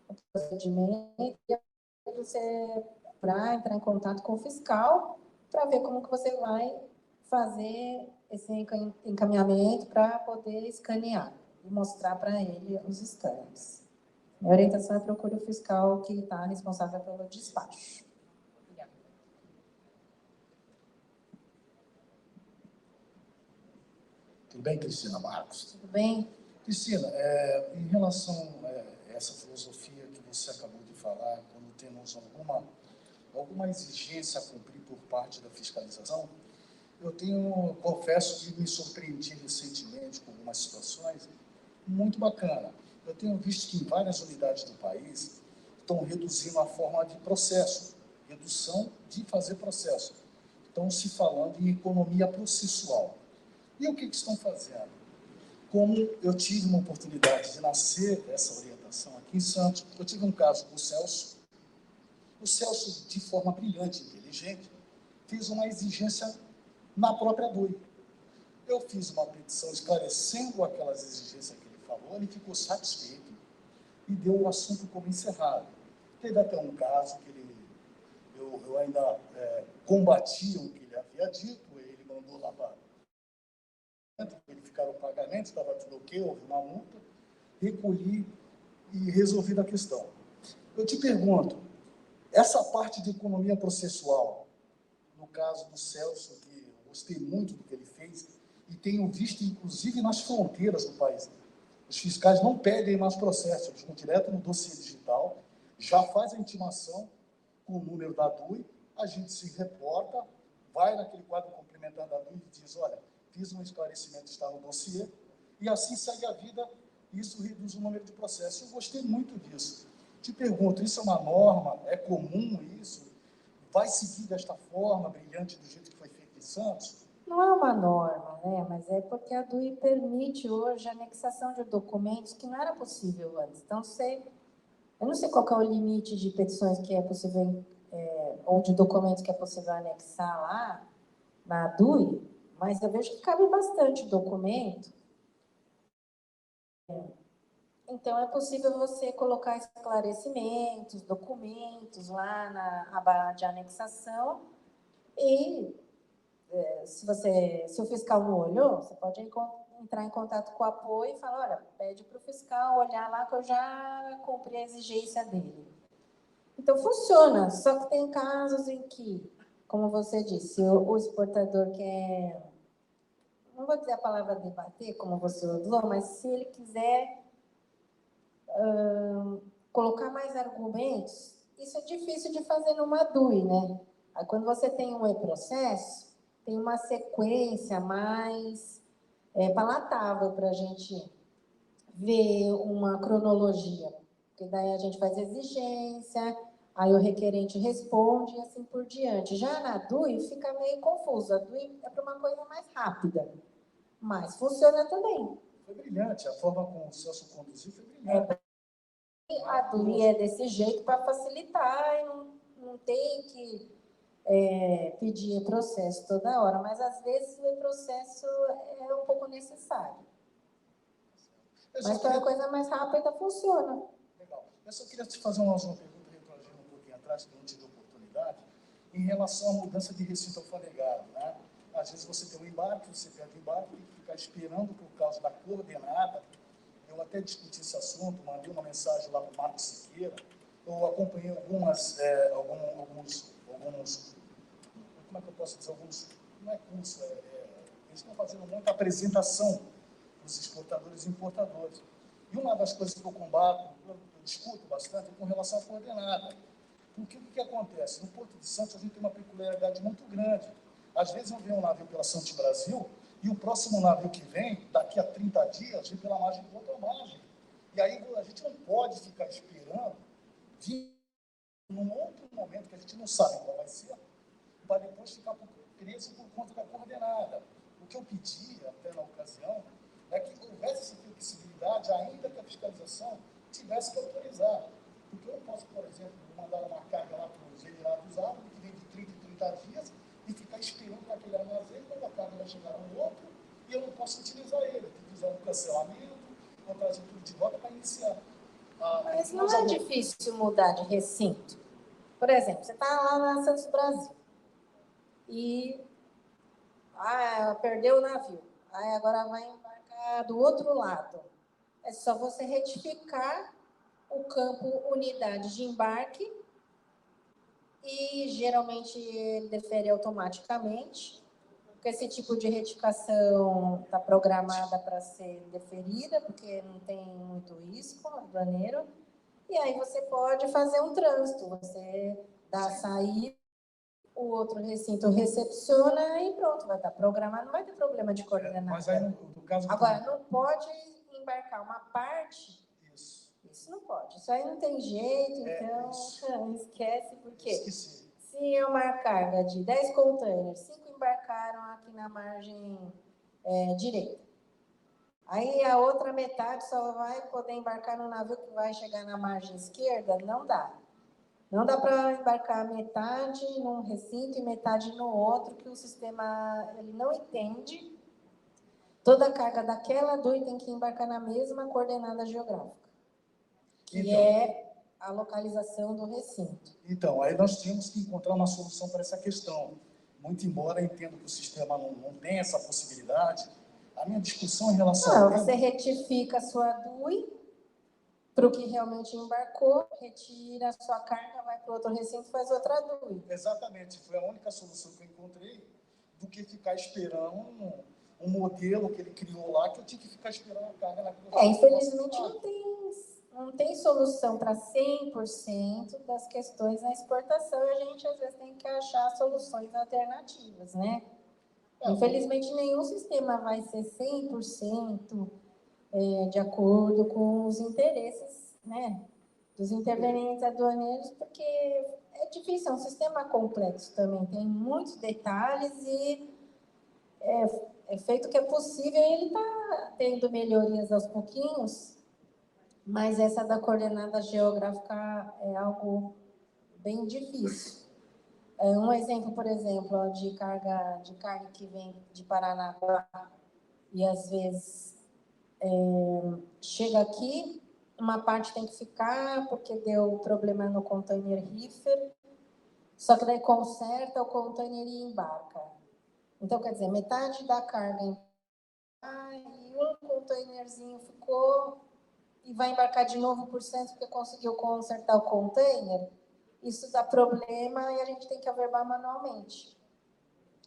Speaker 1: o procedimento, e você para entrar em contato com o fiscal para ver como que você vai fazer esse encaminhamento para poder escanear e mostrar para ele os scanners. Minha orientação é procure o fiscal que está responsável pelo despacho.
Speaker 4: Obrigada.
Speaker 5: Tudo bem, Cristina Marcos?
Speaker 1: Tudo bem?
Speaker 5: Cristina, em relação a essa filosofia que você acabou de falar, quando temos alguma exigência a cumprir por parte da fiscalização, eu confesso que me surpreendi recentemente com algumas situações muito bacanas. Eu tenho visto que em várias unidades do país estão reduzindo a forma de processo, redução de fazer processo. Estão se falando em economia processual. E o que estão fazendo? Como eu tive uma oportunidade de nascer essa orientação aqui em Santos, eu tive um caso com o Celso. O Celso, de forma brilhante e inteligente, fez uma exigência na própria DUI. Eu fiz uma petição esclarecendo aquelas exigências que ele falou, ele ficou satisfeito e deu o assunto como encerrado. Teve até um caso que eu ainda combati o que ele havia dito, ele mandou lá para verificar o pagamento, estava tudo ok, houve uma multa, recolhi e resolvi a questão. Eu te pergunto, essa parte de economia processual, no caso do Celso, que eu gostei muito do que ele fez, e tenho visto, inclusive, nas fronteiras do país, os fiscais não pedem mais processos, eles vão direto no dossiê digital, já faz a intimação com o número da DUI, a gente se reporta, vai naquele quadro complementar da DUI e diz, olha, fiz um esclarecimento, está no dossiê, e assim segue a vida, e isso reduz o número de processos. Eu gostei muito disso. Te pergunto, isso é uma norma? É comum isso? Vai seguir desta forma, brilhante, do jeito que foi feito em Santos?
Speaker 1: Não é uma norma, né? Mas é porque a DUI permite hoje a anexação de documentos que não era possível antes. Então, eu não sei qual que é o limite de petições que é possível, ou de documentos que é possível anexar lá na DUI, mas eu vejo que cabe bastante documento. Então, é possível você colocar esclarecimentos, documentos lá na aba de anexação e, se o fiscal não olhou, você pode entrar em contato com o apoio e falar, olha, pede para o fiscal olhar lá que eu já cumpri a exigência dele. Então, funciona, só que tem casos em que, como você disse, o exportador quer, não vou dizer a palavra debater, como você usou, mas se ele quiser colocar mais argumentos, isso é difícil de fazer numa DUI, né? Aí, quando você tem um e-processo, tem uma sequência mais palatável para a gente ver uma cronologia, porque daí a gente faz exigência, aí o requerente responde e assim por diante. Já na DUI fica meio confuso, a DUI é para uma coisa mais rápida, mas funciona também.
Speaker 5: Foi brilhante, a forma como o Celso conduziu foi brilhante.
Speaker 1: A DUI é desse jeito para facilitar e não tem que pedir processo toda hora, mas às vezes o processo é um pouco necessário. Mas para a coisa mais rápida funciona.
Speaker 5: Legal. Eu só queria te fazer uma pergunta, retroagindo um pouquinho atrás, que eu não tive oportunidade, em relação à mudança de recinto alfanegado, né? Às vezes você tem um embarque, você perde o embarque, tem que ficar esperando por causa da coordenada. Eu até discuti esse assunto, mandei uma mensagem lá para o Marcos Siqueira, eu acompanhei alguns, como é que eu posso dizer, não é curso, eles estão fazendo muita apresentação para os exportadores e importadores. E uma das coisas que eu combato, eu discuto bastante, é com relação à coordenada. Porque o que acontece? No Porto de Santos, a gente tem uma peculiaridade muito grande. Às vezes eu venho um navio pela Santos Brasil, e o próximo navio que vem, daqui a 30 dias, vem pela margem de outra margem. E aí a gente não pode ficar esperando vir num outro momento que a gente não sabe qual vai ser, para depois ficar preso por conta da coordenada. O que eu pedi, até na ocasião, é que houvesse essa flexibilidade, ainda que a fiscalização tivesse que autorizar. Porque eu não posso, por exemplo, mandar uma carga lá para os Emirados Árabes, que vem de 30 em 30 dias, e ficar esperando naquele armazém, quando a carga vai chegar no outro, e eu não posso utilizar ele. Eu tenho que usar um cancelamento, ou trazer tudo de volta para iniciar.
Speaker 1: Mas não é difícil mudar de recinto. Por exemplo, você está lá na Santos Brasil e perdeu o navio. Aí agora vai embarcar do outro lado. É só você retificar o campo unidade de embarque e geralmente ele defere automaticamente, porque esse tipo de retificação está programada para ser deferida, porque não tem muito risco aduaneiro. E aí você pode fazer um trânsito, você dá a saída, o outro recinto recepciona e pronto, vai estar programado, não vai ter problema de coordenada.
Speaker 5: Mas aí, no caso...
Speaker 1: Agora, não pode embarcar uma parte, isso não pode, isso aí não tem jeito, então esquece, porque se é uma carga de 10 containers, 5 embarcaram aqui na margem direita. Aí a outra metade só vai poder embarcar no navio que vai chegar na margem esquerda? Não dá. Não dá para embarcar metade num recinto e metade no outro, que o sistema ele não entende. Toda a carga daquela DUI tem que embarcar na mesma coordenada geográfica, que é a localização do recinto.
Speaker 5: Então, aí nós temos que encontrar uma solução para essa questão. Muito embora eu entendo que o sistema não tem essa possibilidade, a minha discussão em relação
Speaker 1: você retifica a sua DUI para o que realmente embarcou, retira a sua carga, vai para outro recinto e faz outra DUI.
Speaker 5: Exatamente, foi a única solução que eu encontrei, do que ficar esperando um modelo que ele criou lá, que eu tinha que ficar esperando a carga na
Speaker 1: infelizmente não tem solução para 100% das questões na exportação, e a gente às vezes tem que achar soluções alternativas, né? Infelizmente, nenhum sistema vai ser 100% de acordo com os interesses, né, dos intervenientes aduaneiros, porque é difícil, é um sistema complexo também, tem muitos detalhes e é feito o que é possível, e ele está tendo melhorias aos pouquinhos, mas essa da coordenada geográfica é algo bem difícil. Um exemplo, por exemplo, de carne que vem de Paranaguá e às vezes chega aqui, uma parte tem que ficar porque deu problema no container reefer, só que daí conserta o container e embarca. Então, quer dizer, metade da carga e um containerzinho ficou e vai embarcar de novo por cento porque conseguiu consertar o container. Isso dá problema e a gente tem que averbar manualmente.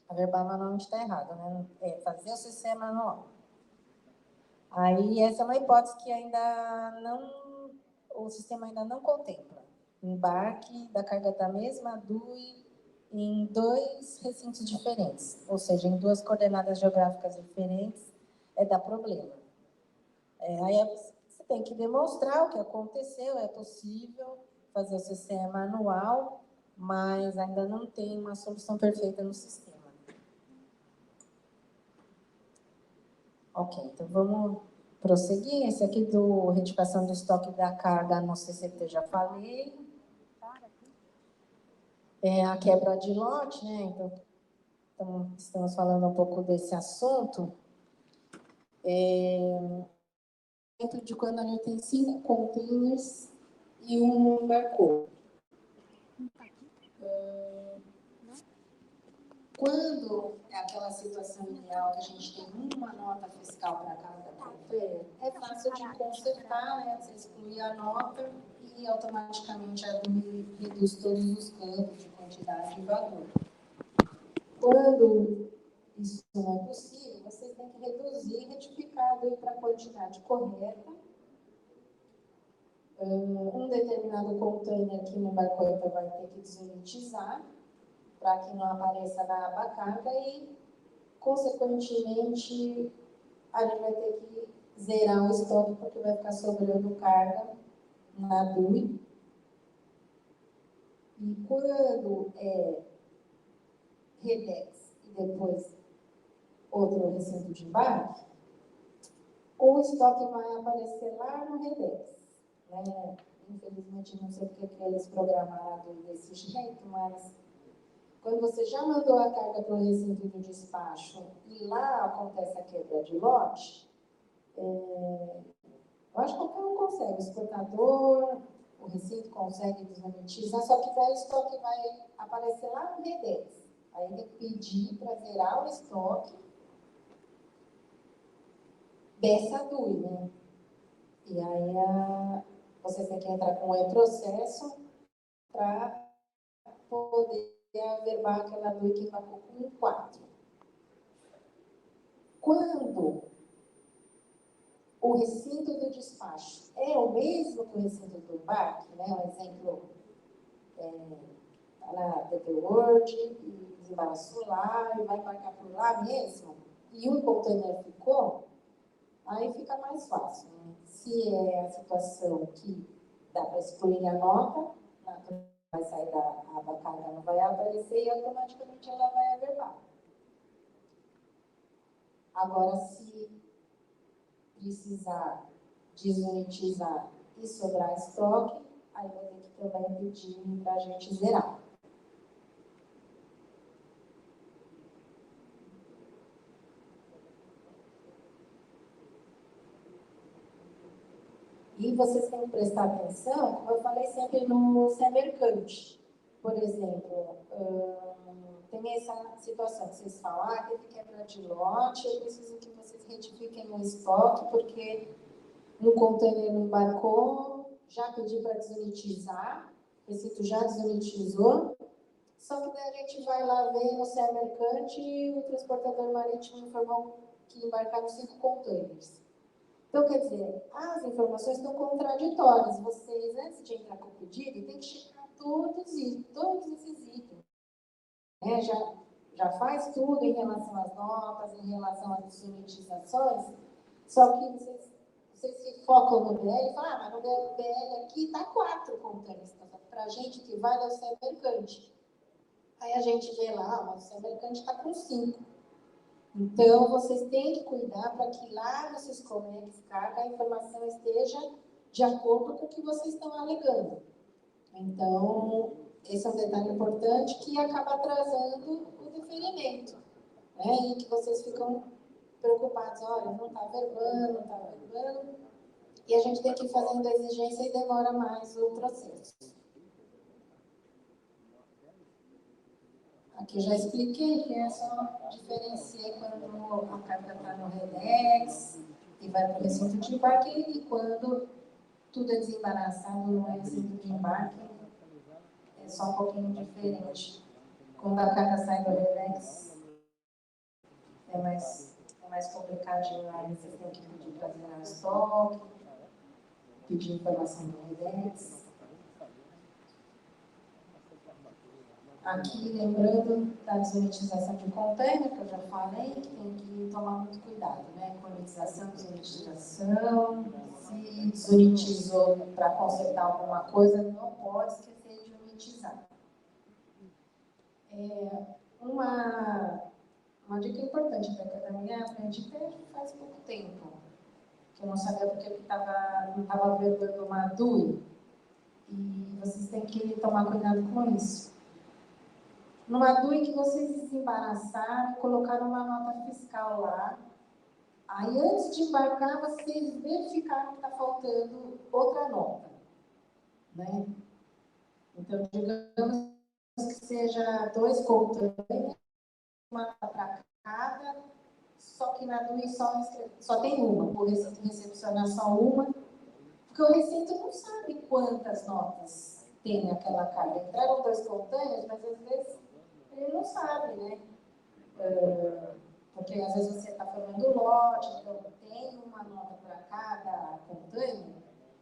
Speaker 1: Averbar manualmente está errado, né? Fazer o sistema manual. Aí essa é uma hipótese que o sistema ainda não contempla. Embarque da carga da mesma DUI em 2 recintos diferentes, ou seja, em 2 coordenadas geográficas diferentes. dar problema. Aí você tem que demonstrar o que aconteceu, é possível fazer o sistema manual, mas ainda não tem uma solução perfeita no sistema. Ok, então vamos prosseguir. Esse aqui do retificação do estoque da carga no CCT já falei. A quebra de lote, né? Então, estamos falando um pouco desse assunto. Dentro de quando a gente tem 5 containers e um embarcou. Quando é aquela situação ideal que a gente tem uma nota fiscal para cada container, é fácil de consertar, né? Você exclui a nota e automaticamente a DUI reduz todos os campos de quantidade e valor. Quando isso não é possível, vocês têm que reduzir e retificar a DUI para a quantidade correta. Um determinado container que no barco vai ter que desunitizar para que não apareça na aba carga e, consequentemente, a gente vai ter que zerar o estoque porque vai ficar sobrando carga na DUI. E quando é REDEX e depois outro recinto de embarque, o estoque vai aparecer lá no REDEX. Né? Infelizmente, não sei porque que eles programaram a DUI desse jeito, mas quando você já mandou a carga para o recinto do despacho e lá acontece a quebra de lote, eu acho que qualquer um consegue, o exportador, o recinto consegue desunitizar, só que daí o estoque vai aparecer lá no REDEX. Aí tem que pedir para zerar o estoque dessa DUI, né? E aí vocês têm que entrar com um processo para poder averbar aquela DUI que embarcou com 4. Quando o recinto do despacho é o mesmo que o recinto do embarque, né? Um exemplo, está na DP World, e desembaraçou lá, e vai embarcar por lá mesmo, e um container ficou, aí fica mais fácil. Né? Se é a situação que dá para excluir a nota, vai sair da aba carga, não vai aparecer e automaticamente ela vai averbar. Agora, se precisar desunitizar e sobrar estoque, aí vai ter que também pedir para a gente zerar. E vocês têm que prestar atenção, como eu falei sempre no Semercante. Por exemplo, tem essa situação que vocês falam, teve quebra de lote, eu preciso que vocês retifiquem o estoque, porque um container não embarcou, já pedi para desunitizar, o recinto já desunitizou, só que daí a gente vai lá ver no Semercante e o transportador marítimo informou que embarcaram 5 containers. Então, quer dizer, as informações estão contraditórias. Vocês, antes de entrar com o pedido, tem que checar todos esses itens. Né? Já faz tudo em relação às notas, em relação às desunitizações, só que vocês se focam no BL e falam, mas no BL aqui está 4 containers. Para a gente que vai ao Semercante. Aí a gente vê lá, mas o Semercante está com 5. Então, vocês têm que cuidar para que lá no Siscomex carga a informação esteja de acordo com o que vocês estão alegando. Então, esse é um detalhe importante que acaba atrasando o deferimento. Né? E que vocês ficam preocupados, olha, não está verbando, não está verbando. E a gente tem que ir fazendo a exigência e demora mais o processo. Aqui eu já expliquei que é só diferenciar quando a carga está no REDEX e vai para o recinto de embarque e quando tudo é desembaraçado no recinto de embarque, é só um pouquinho diferente. Quando a carga sai do REDEX, é mais complicadinho, aí vocês têm que pedir para zerar o estoque, pedir informação do REDEX. Aqui, lembrando da desonetização de container, que eu já falei, que tem que tomar muito cuidado, né? Conetização, desonetização. Se desonetizou para consertar alguma coisa, não pode esquecer de onetizar. Uma dica importante da academia, aprendi até faz pouco tempo, que eu não sabia porque eu não estava verbando uma DUI, e vocês têm que tomar cuidado com isso. Numa DUI que vocês desembaraçaram, colocaram uma nota fiscal lá, aí antes de embarcar, vocês verificaram que está faltando outra nota, né? Então, digamos que seja 2 containers, uma para cada, só que na DUI só tem uma, por recepcionar só uma, porque o Receita não sabe quantas notas tem aquela carga. Entraram 2 containers, mas às vezes ele não sabe, né? Porque às vezes você está formando lote, então tem uma nota para cada container,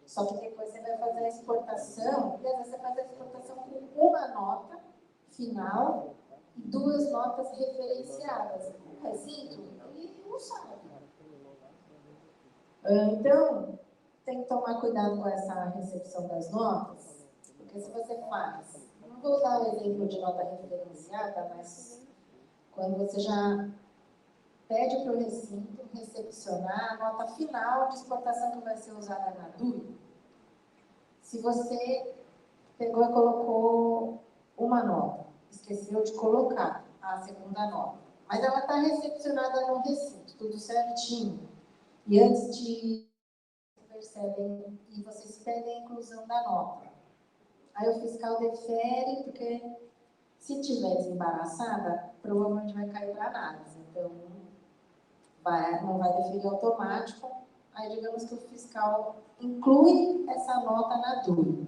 Speaker 1: só que depois você vai fazer a exportação, e às vezes você faz a exportação com uma nota final e 2 notas referenciadas. O recinto, ele não sabe. Então, tem que tomar cuidado com essa recepção das notas, porque se você faz, não vou usar o exemplo de nota referenciada, mas quando você já pede para o recinto recepcionar a nota final de exportação que vai ser usada na DUI, se você pegou e colocou uma nota, esqueceu de colocar a segunda nota, mas ela está recepcionada no recinto, tudo certinho, e antes de percebem e vocês pedem a inclusão da nota. Aí o fiscal defere, porque se tiver desembaraçada, provavelmente vai cair para análise. Então, não vai deferir automático. Aí, digamos que o fiscal inclui essa nota na DUI.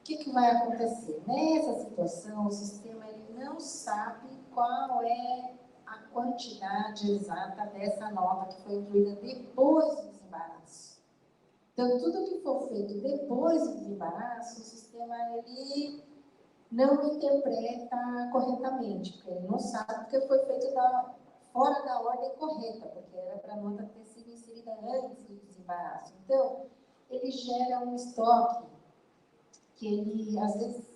Speaker 1: O que vai acontecer? Nessa situação, o sistema ele não sabe qual é a quantidade exata dessa nota que foi incluída depois do desembaraço. Então, tudo que for feito depois do desembaraço, o sistema ele não interpreta corretamente, porque ele não sabe porque foi feito fora da ordem correta, porque era para a nota ter sido inserida antes do desembaraço. Então, ele gera um estoque que ele, às vezes,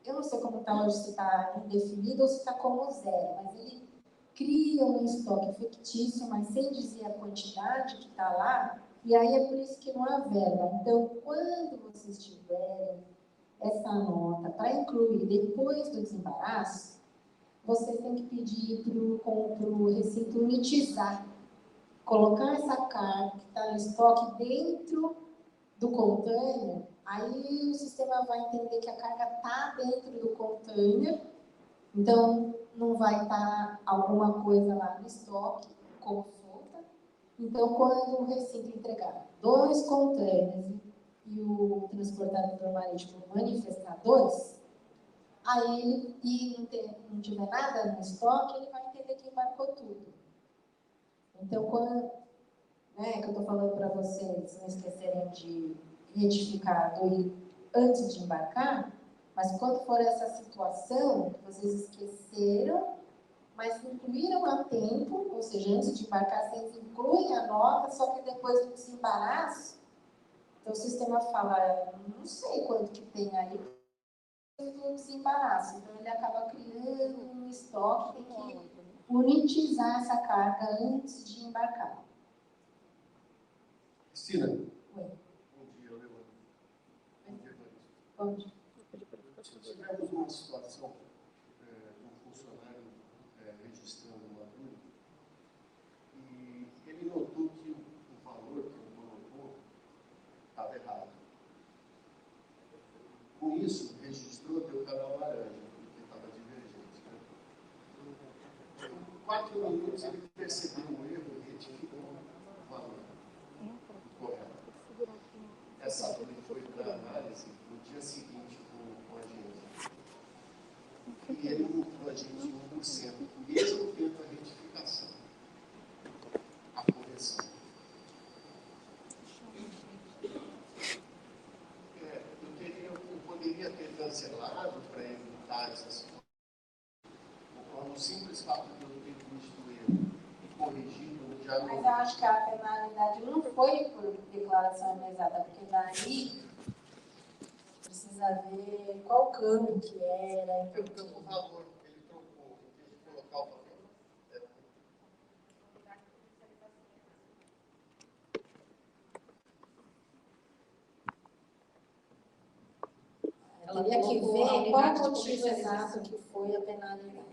Speaker 1: eu não sei como está hoje, se está indefinido ou se está como zero, mas ele cria um estoque fictício, mas sem dizer a quantidade que está lá, e aí é por isso que não há verba. Então, quando vocês tiverem essa nota para incluir depois do desembaraço, vocês têm que pedir para o recinto unitizar, colocar essa carga que está no estoque dentro do container, aí o sistema vai entender que a carga está dentro do container, então não vai estar alguma coisa lá no estoque, como solta. Então, quando o recinto entregar 2 containers e o transportador marítimo manifestar 2, aí ele não tiver nada no estoque, ele vai entender que embarcou tudo. Então, quando que eu estou falando para vocês não esquecerem de retificar antes de embarcar, mas quando for essa situação, que vocês esqueceram, mas incluíram a tempo, ou seja, antes de embarcar, vocês incluem a nota, só que depois do desembaraço, então o sistema fala, não sei quanto que tem aí do desembaraço, então ele acaba criando um estoque, tem que unitizar essa carga antes de embarcar.
Speaker 6: Cristina.
Speaker 1: Oi.
Speaker 6: Bom dia, Leandro. Bom dia, Vanessa.
Speaker 1: Bom dia.
Speaker 6: Tivemos uma situação de um funcionário registrando uma DUI e ele notou que o valor que ele colocou estava errado. Com isso, registrou, deu canal laranja, porque estava divergente. Né? Em 4 minutos ele percebeu o erro e retificou o valor correto. Essa DUI foi para análise no dia seguinte com a agência. E ele multou a gente em 1%, mesmo tendo a retificação, a correção. Eu poderia ter cancelado para evitar essa situação.
Speaker 1: acho que a penalidade não foi por declaração exata, porque daí precisa ver qual câmbio que era.
Speaker 6: Eu troco o valor, ele trocou, em vez de colocar o valor.
Speaker 1: Eu teria que ver qual o motivo exato que foi a penalidade.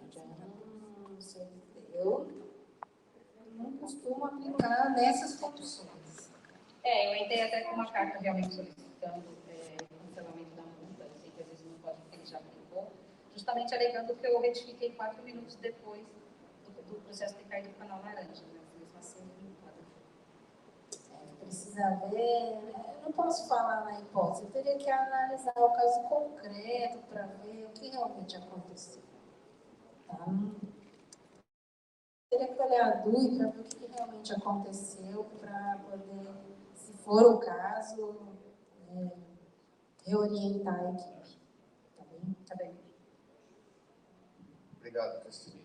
Speaker 1: Não sei dizer. Eu não costumo aplicar nessas condições.
Speaker 2: Eu entrei até com uma carta realmente solicitando o cancelamento da multa, eu sei que às vezes não pode, porque ele já aplicou, justamente alegando que eu retifiquei 4 minutos depois do processo ter caído do canal laranja, né? Mesmo assim, não pode.
Speaker 1: Precisa ver, eu não posso falar na hipótese, eu teria que analisar o caso concreto para ver o que realmente aconteceu. Tá? Teria que olhar a DUI para ver o que realmente aconteceu, para poder, se for o caso, reorientar a equipe. Tá bem?
Speaker 2: Tá bem.
Speaker 6: Obrigado, Cristina.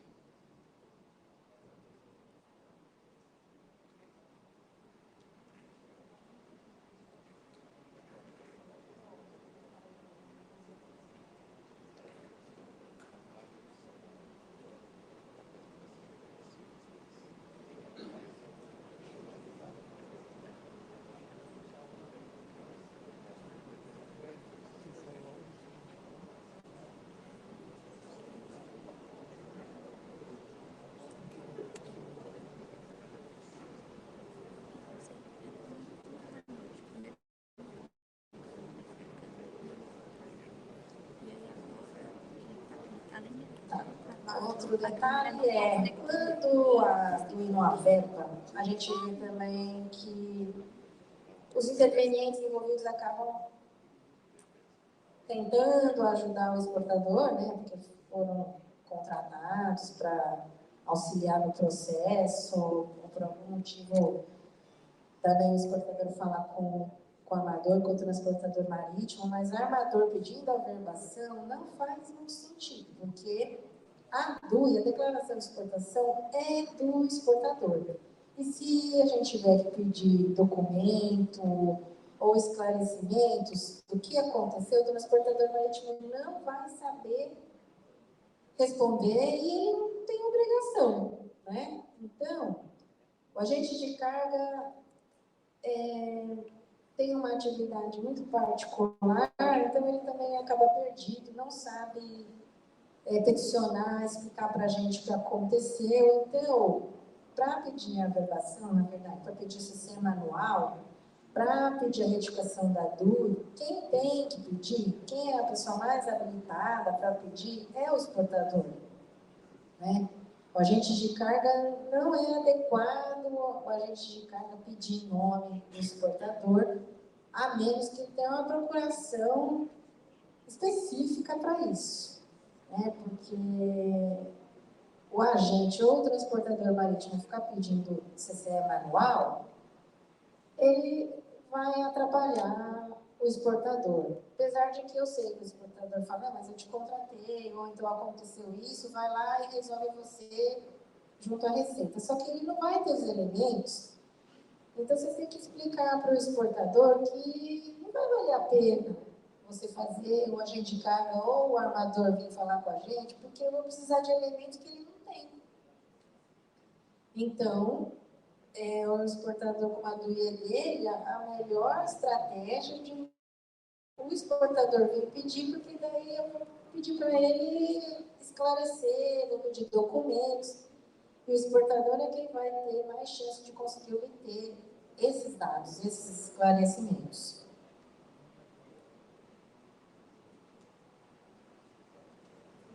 Speaker 1: Outro detalhe é, quando a DUI não averba, a gente vê também que os intervenientes envolvidos acabam tentando ajudar o exportador, né, porque foram contratados para auxiliar no processo, ou por algum motivo também o exportador fala com o armador, com o transportador marítimo, mas o armador pedindo a averbação não faz muito sentido, porque a DUI, a declaração de exportação, é do exportador. E se a gente tiver que pedir documento ou esclarecimentos do que aconteceu, o transportador marítimo não vai saber responder e ele não tem obrigação, né? Então, o agente de carga tem uma atividade muito particular, então ele também acaba perdido, não sabe peticionar, explicar para a gente o que aconteceu. Então, para pedir a averbação, na verdade, para pedir sistema manual, para pedir a retificação da DUI, quem tem que pedir, quem é a pessoa mais habilitada para pedir é o exportador. Né? O agente de carga não é adequado o agente de carga pedir nome do exportador, a menos que tenha uma procuração específica para isso. Porque o agente ou o transportador marítimo ficar pedindo CCE manual, ele vai atrapalhar o exportador. Apesar de que eu sei que o exportador fala, mas eu te contratei, ou então aconteceu isso, vai lá e resolve você junto à Receita. Só que ele não vai ter os elementos, então você tem que explicar para o exportador que não vai valer a pena você fazer o agente de carga ou o armador vir falar com a gente, porque eu vou precisar de elementos que ele não tem. Então, o exportador com a DUI dele, a melhor estratégia de o exportador vir pedir, porque daí eu vou pedir para ele esclarecer, vou pedir documentos, e o exportador é quem vai ter mais chance de conseguir obter esses dados, esses esclarecimentos.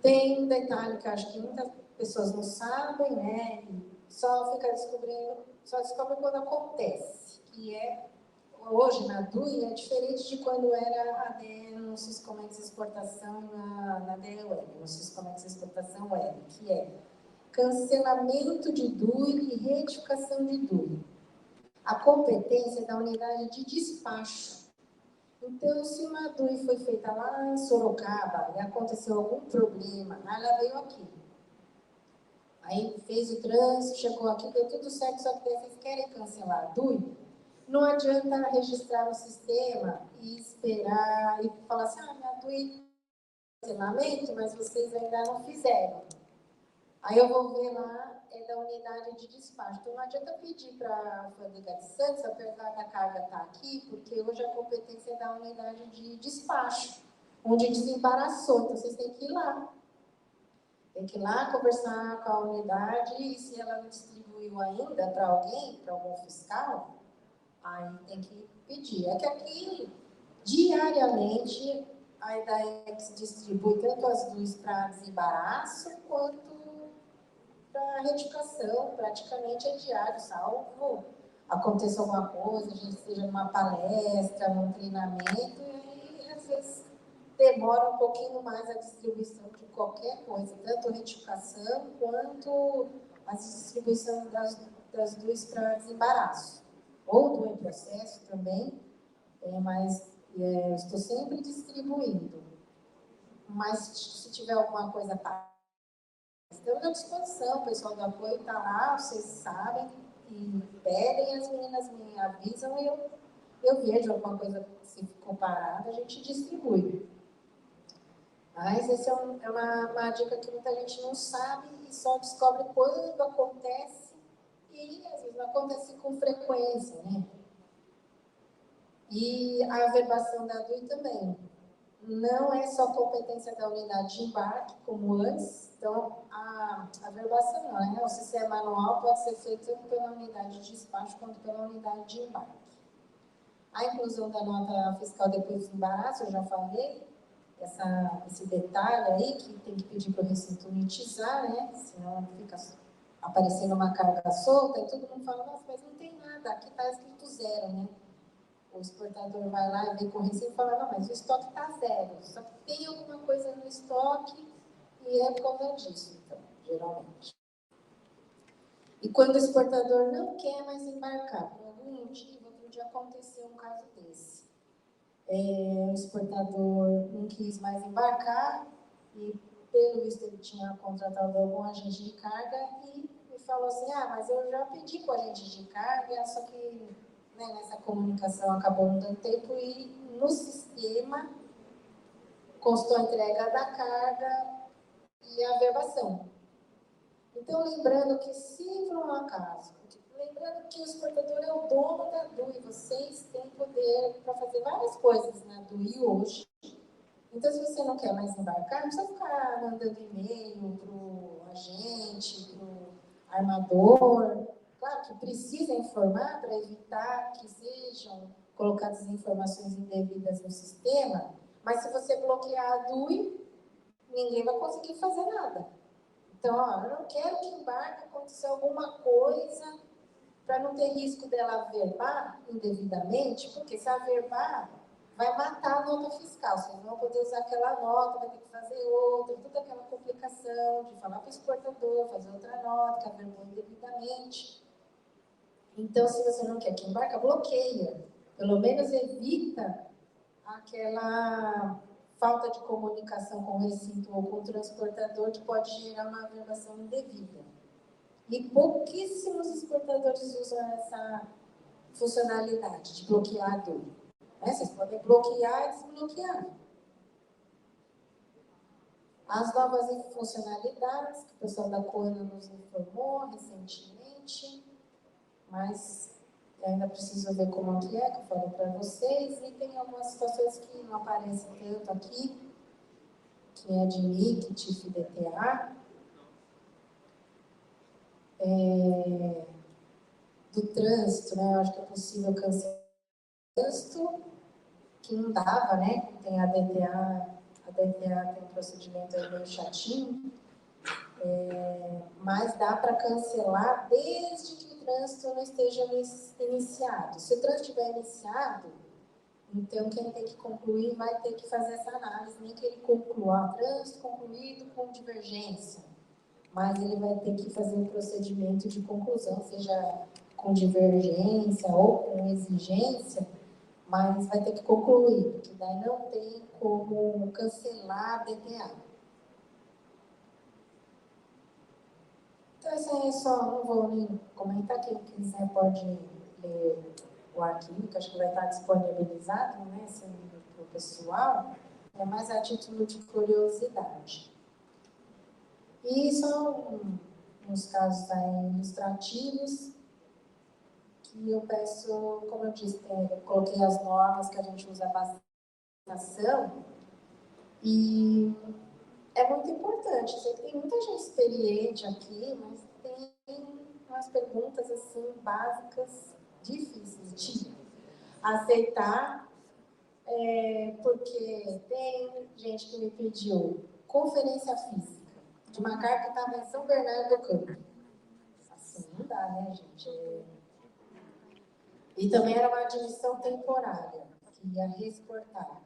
Speaker 1: Tem um detalhe que eu acho que muitas pessoas não sabem, né? Só fica descobrindo, só descobre quando acontece, que hoje na DUI é diferente de quando era a DE no Siscomex Exportação na DEWeb, no Siscomex Exportação Web, que é cancelamento de DUI e retificação de DUI. A competência é da unidade de despacho. Então, se uma DUI foi feita lá em Sorocaba e aconteceu algum problema, ela veio aqui. Aí fez o trânsito, chegou aqui, deu tudo certo, só que daí vocês querem cancelar a DUI, não adianta registrar no sistema e esperar e falar assim, minha DUI cancelamento, mas vocês ainda não fizeram. Aí eu vou ver lá, é da unidade de despacho. Então não adianta pedir para a Alfândega de Santos, apesar da carga estar aqui, porque hoje a competência é da unidade de despacho, onde desembaraçou. Então vocês têm que ir lá. Tem que ir lá conversar com a unidade e se ela não distribuiu ainda para alguém, para algum fiscal, aí tem que pedir. É que aqui, diariamente, a EDAEX distribui tanto as DUIs para desembaraço quanto para retificação, praticamente é diário, salvo aconteça alguma coisa, a gente esteja numa palestra, num treinamento, e aí às vezes demora um pouquinho mais a distribuição de qualquer coisa, tanto retificação quanto a distribuição das DUIs para desembaraço, ou do em processo também, mas estou sempre distribuindo. Mas se tiver alguma coisa para estamos à disposição, o pessoal do apoio está lá, vocês sabem, e pedem, as meninas me avisam e eu vejo alguma coisa que se ficou parada, a gente distribui. Mas essa é uma dica que muita gente não sabe e só descobre quando acontece e às vezes não acontece com frequência, né? E a averbação da DUI também. Não é só competência da unidade de embarque, como antes. Então, a averbação não, né? O sistema manual pode ser feito tanto pela unidade de despacho quanto pela unidade de embarque. A inclusão da nota fiscal depois do embaraço, eu já falei, esse detalhe aí, que tem que pedir para o recinto unitizar, né? Senão fica aparecendo uma carga solta e todo mundo fala, nossa, mas não tem nada, aqui está escrito zero, né? O exportador vai lá e vem com o recibo e fala, não, mas o estoque está zero, só que tem alguma coisa no estoque e é por causa disso, então, geralmente. E quando o exportador não quer mais embarcar, por algum motivo, outro dia aconteceu um caso desse. O exportador não quis mais embarcar e, pelo visto, ele tinha contratado algum agente de carga e me falou assim, mas eu já pedi com o agente de carga, só que nessa comunicação acabou não dando tempo e no sistema constou a entrega da carga e a averbação. Então, lembrando que se for um acaso, lembrando que o exportador é o dono da DUI, vocês têm poder para fazer várias coisas na DUI hoje. Então, se você não quer mais embarcar, não precisa ficar mandando e-mail para o agente, para o armador. Claro que precisa informar para evitar que sejam colocadas informações indevidas no sistema, mas se você bloquear a DUI, ninguém vai conseguir fazer nada. Então, eu não quero que embarque, acontecer alguma coisa para não ter risco dela averbar indevidamente, porque se averbar, vai matar a nota fiscal. Vocês não vão poder usar aquela nota, vai ter que fazer outra, toda aquela complicação de falar para o exportador, fazer outra nota, que averbou indevidamente. Então, se você não quer que embarque, bloqueia. Pelo menos evita aquela falta de comunicação com o recinto ou com o transportador que pode gerar uma averbação indevida. E pouquíssimos exportadores usam essa funcionalidade de bloquear a DUI. Vocês podem bloquear e desbloquear. As novas funcionalidades que o pessoal da Coana nos informou recentemente, mas ainda preciso ver como que eu falei para vocês, e tem algumas situações que não aparecem tanto aqui, que é de MIC, TIF e DTA. Do trânsito, né? Eu acho que é possível cancelar o trânsito, que não dava, né? Tem a DTA tem um procedimento aí meio chatinho, mas dá para cancelar desde que o trânsito não esteja iniciado. Se o trânsito estiver iniciado, então quem tem que concluir vai ter que fazer essa análise, nem que ele conclua o trânsito concluído com divergência, mas ele vai ter que fazer um procedimento de conclusão, seja com divergência ou com exigência, mas vai ter que concluir, porque daí não tem como cancelar a DTA. Então, assim, só não vou nem comentar, quem quiser pode ler o arquivo, que acho que vai estar disponibilizado, né, esse livro para o pessoal, é mais a título de curiosidade. E são uns casos aí ilustrativos, que eu peço, como eu disse, eu coloquei as normas que a gente usa bastante na ação, e é muito importante. Eu sei que tem muita gente experiente aqui, mas tem umas perguntas assim básicas, difíceis de aceitar, porque tem gente que me pediu conferência física de uma carta que estava em São Bernardo do Campo. Assim, não dá, né, gente? E também era uma admissão temporária, que ia reexportar.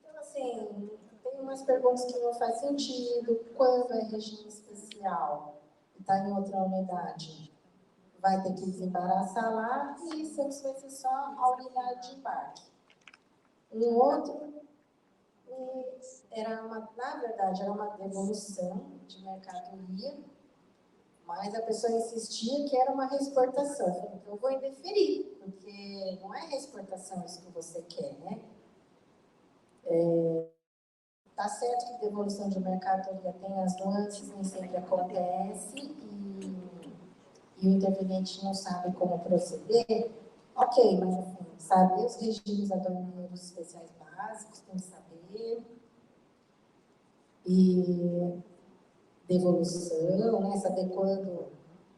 Speaker 1: Então, assim, tem umas perguntas que não faz sentido. Quando é regime especial e está em outra unidade, vai ter que desembaraçar lá e isso vai ser só a unidade de embarque. Um outro, na verdade, era uma devolução de mercadoria, mas a pessoa insistia que era uma reexportação. Eu falei, então eu vou indeferir, porque não é reexportação isso que você quer, né? Tá certo que devolução de mercadoria tem as nuances, nem sempre acontece, e o interveniente não sabe como proceder. Ok, mas assim, saber os regimes aduaneiros especiais básicos, tem que saber. E devolução, né? Saber quando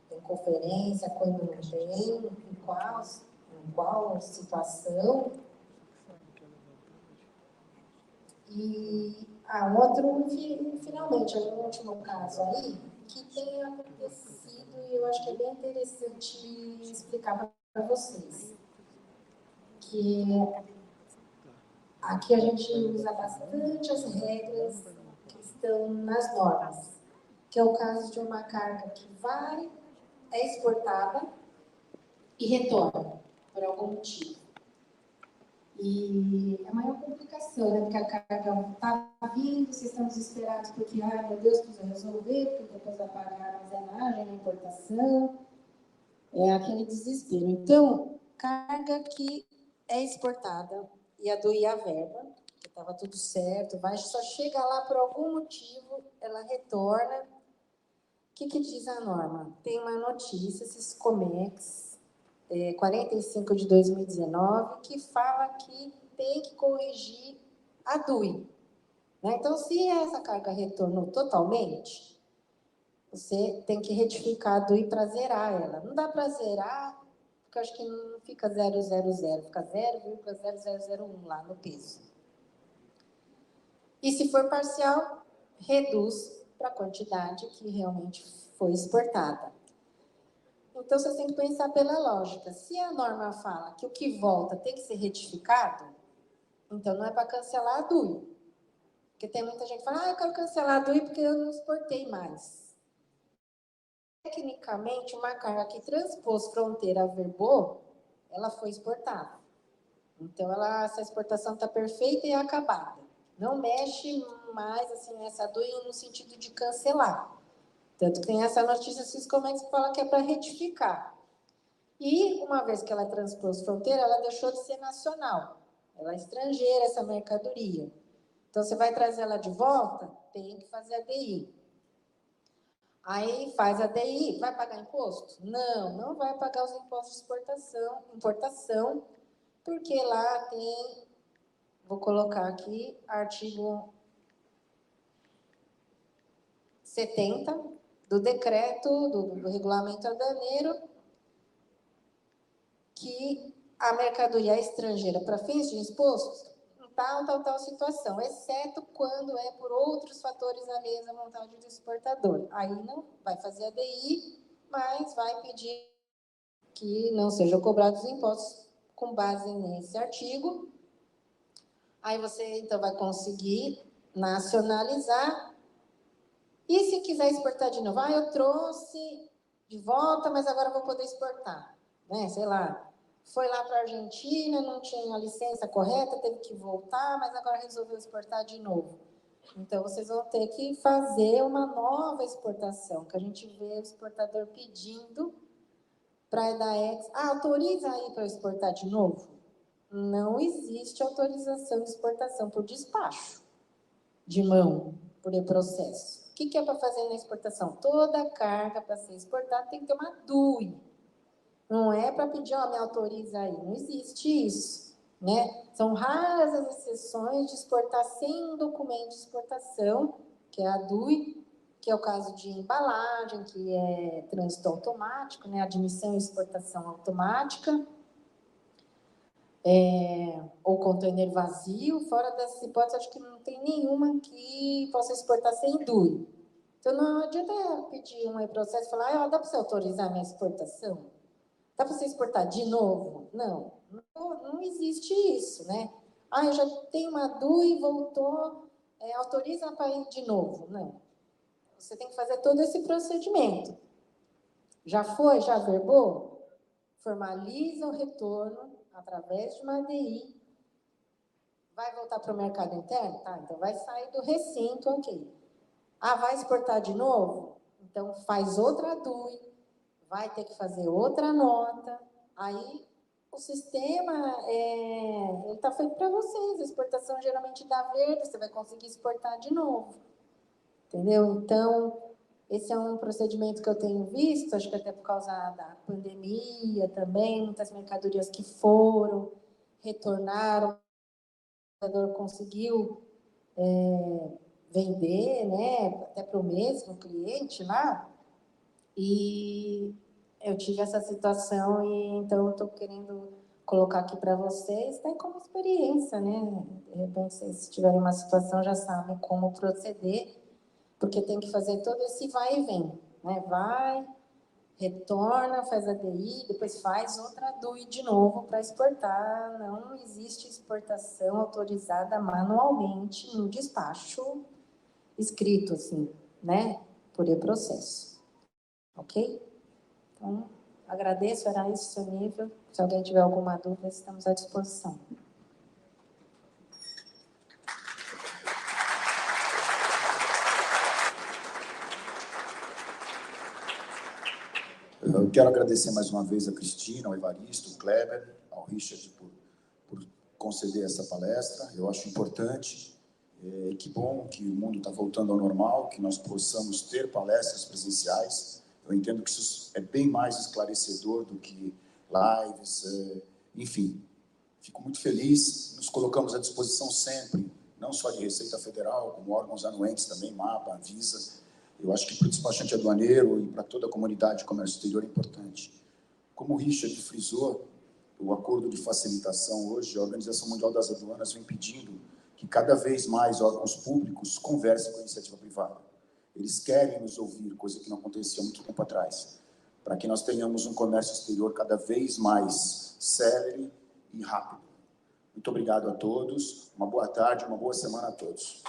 Speaker 1: tem conferência, quando não tem, em qual situação. E outro, finalmente, um último caso aí, que tem acontecido e eu acho que é bem interessante explicar para vocês. Que aqui a gente usa bastante as regras que estão nas normas, que é o caso de uma carga que é exportada e retorna, por algum motivo. E a maior complicação, né? Porque a carga está vindo, vocês estão desesperados porque, meu Deus, precisa resolver, porque depois vai pagar a armazenagem, a importação. É aquele desespero. Então, carga que é exportada e aduir a verba, que estava tudo certo, só chega lá por algum motivo, ela retorna. O que diz a norma? Tem uma notícia, Siscomex, 45 de 2019, que fala que tem que corrigir a DUI. Né? Então, se essa carga retornou totalmente, você tem que retificar a DUI para zerar ela. Não dá para zerar, porque eu acho que não fica 000, fica 0,0001 lá no peso. E se for parcial, reduz para a quantidade que realmente foi exportada. Então, você tem que pensar pela lógica. Se a norma fala que o que volta tem que ser retificado, então não é para cancelar a DUI. Porque tem muita gente que fala, eu quero cancelar a DUI porque eu não exportei mais. Tecnicamente, uma carga que transpôs fronteira verbou, ela foi exportada. Então, essa exportação está perfeita e acabada. Não mexe mais assim, essa DUI no sentido de cancelar. Tanto que tem essa notícia Siscomex que fala que é para retificar. E, uma vez que ela transpôs fronteira, ela deixou de ser nacional. Ela é estrangeira, essa mercadoria. Então, você vai trazer ela de volta, tem que fazer a DI. Aí, faz a DI, vai pagar imposto? Não vai pagar os impostos de importação, porque lá tem, vou colocar aqui, artigo 70 do decreto, do regulamento aduaneiro, que a mercadoria é estrangeira para fins de imposto, em tal situação, exceto quando é por outros fatores alheios à vontade do exportador. Aí não vai fazer a DI, mas vai pedir que não sejam cobrados impostos com base nesse artigo. Aí você, então, vai conseguir nacionalizar. E se quiser exportar de novo? Eu trouxe de volta, mas agora vou poder exportar. Né? Sei lá, foi lá para a Argentina, não tinha a licença correta, teve que voltar, mas agora resolveu exportar de novo. Então, vocês vão ter que fazer uma nova exportação, que a gente vê o exportador pedindo para a EDAEX. Autoriza aí para eu exportar de novo? Não existe autorização de exportação por despacho de mão, por e-processo. O que é para fazer na exportação? Toda carga para ser exportada tem que ter uma DUI. Não é para pedir, me autoriza aí. Não existe isso, né? São raras as exceções de exportar sem documento de exportação, que é a DUI, que é o caso de embalagem, que é trânsito automático, né? Admissão e exportação automática, ou container vazio. Fora dessas hipóteses, acho que não tem nenhuma que possa exportar sem DUI. Então, não adianta pedir um e-processo e falar, dá para você autorizar a minha exportação? Dá para você exportar de novo? Não existe isso, né? Eu já tenho uma DUI, voltou, autoriza para ir de novo. Não. Você tem que fazer todo esse procedimento. Já foi? Já verbou? Formaliza o retorno através de uma ADI. Vai voltar para o mercado interno? Tá, então vai sair do recinto, ok. Vai exportar de novo? Então faz outra DUI, vai ter que fazer outra nota. Aí o sistema ele está feito para vocês. A exportação geralmente dá verde, você vai conseguir exportar de novo. Entendeu? Então, esse é um procedimento que eu tenho visto, acho que até por causa da pandemia também, muitas mercadorias que foram, retornaram, o comprador conseguiu vender, né, até para o mesmo cliente lá, e eu tive essa situação e então eu estou querendo colocar aqui para vocês, tem como experiência, né? De repente, se tiverem uma situação, já sabem como proceder, porque tem que fazer todo esse vai e vem, né? Vai, retorna, faz a DI, depois faz outra DUI de novo para exportar. Não existe exportação autorizada manualmente no despacho escrito, assim, né? Por e-processo. Ok? Então, agradeço, era isso o seu nível. Se alguém tiver alguma dúvida, estamos à disposição.
Speaker 7: Eu quero agradecer mais uma vez a Cristina, ao Evaristo, ao Kleber, ao Richard por conceder essa palestra. Eu acho importante, que bom que o mundo está voltando ao normal, que nós possamos ter palestras presenciais. Eu entendo que isso é bem mais esclarecedor do que lives, enfim. Fico muito feliz, nos colocamos à disposição sempre, não só de Receita Federal, como órgãos anuentes também, MAPA, Anvisa. Eu acho que para o despachante aduaneiro e para toda a comunidade de comércio exterior é importante. Como o Richard frisou, o acordo de facilitação hoje, a Organização Mundial das Aduanas vem pedindo que cada vez mais órgãos públicos conversem com a iniciativa privada. Eles querem nos ouvir, coisa que não acontecia há muito tempo atrás, para que nós tenhamos um comércio exterior cada vez mais célere e rápido. Muito obrigado a todos, uma boa tarde, uma boa semana a todos.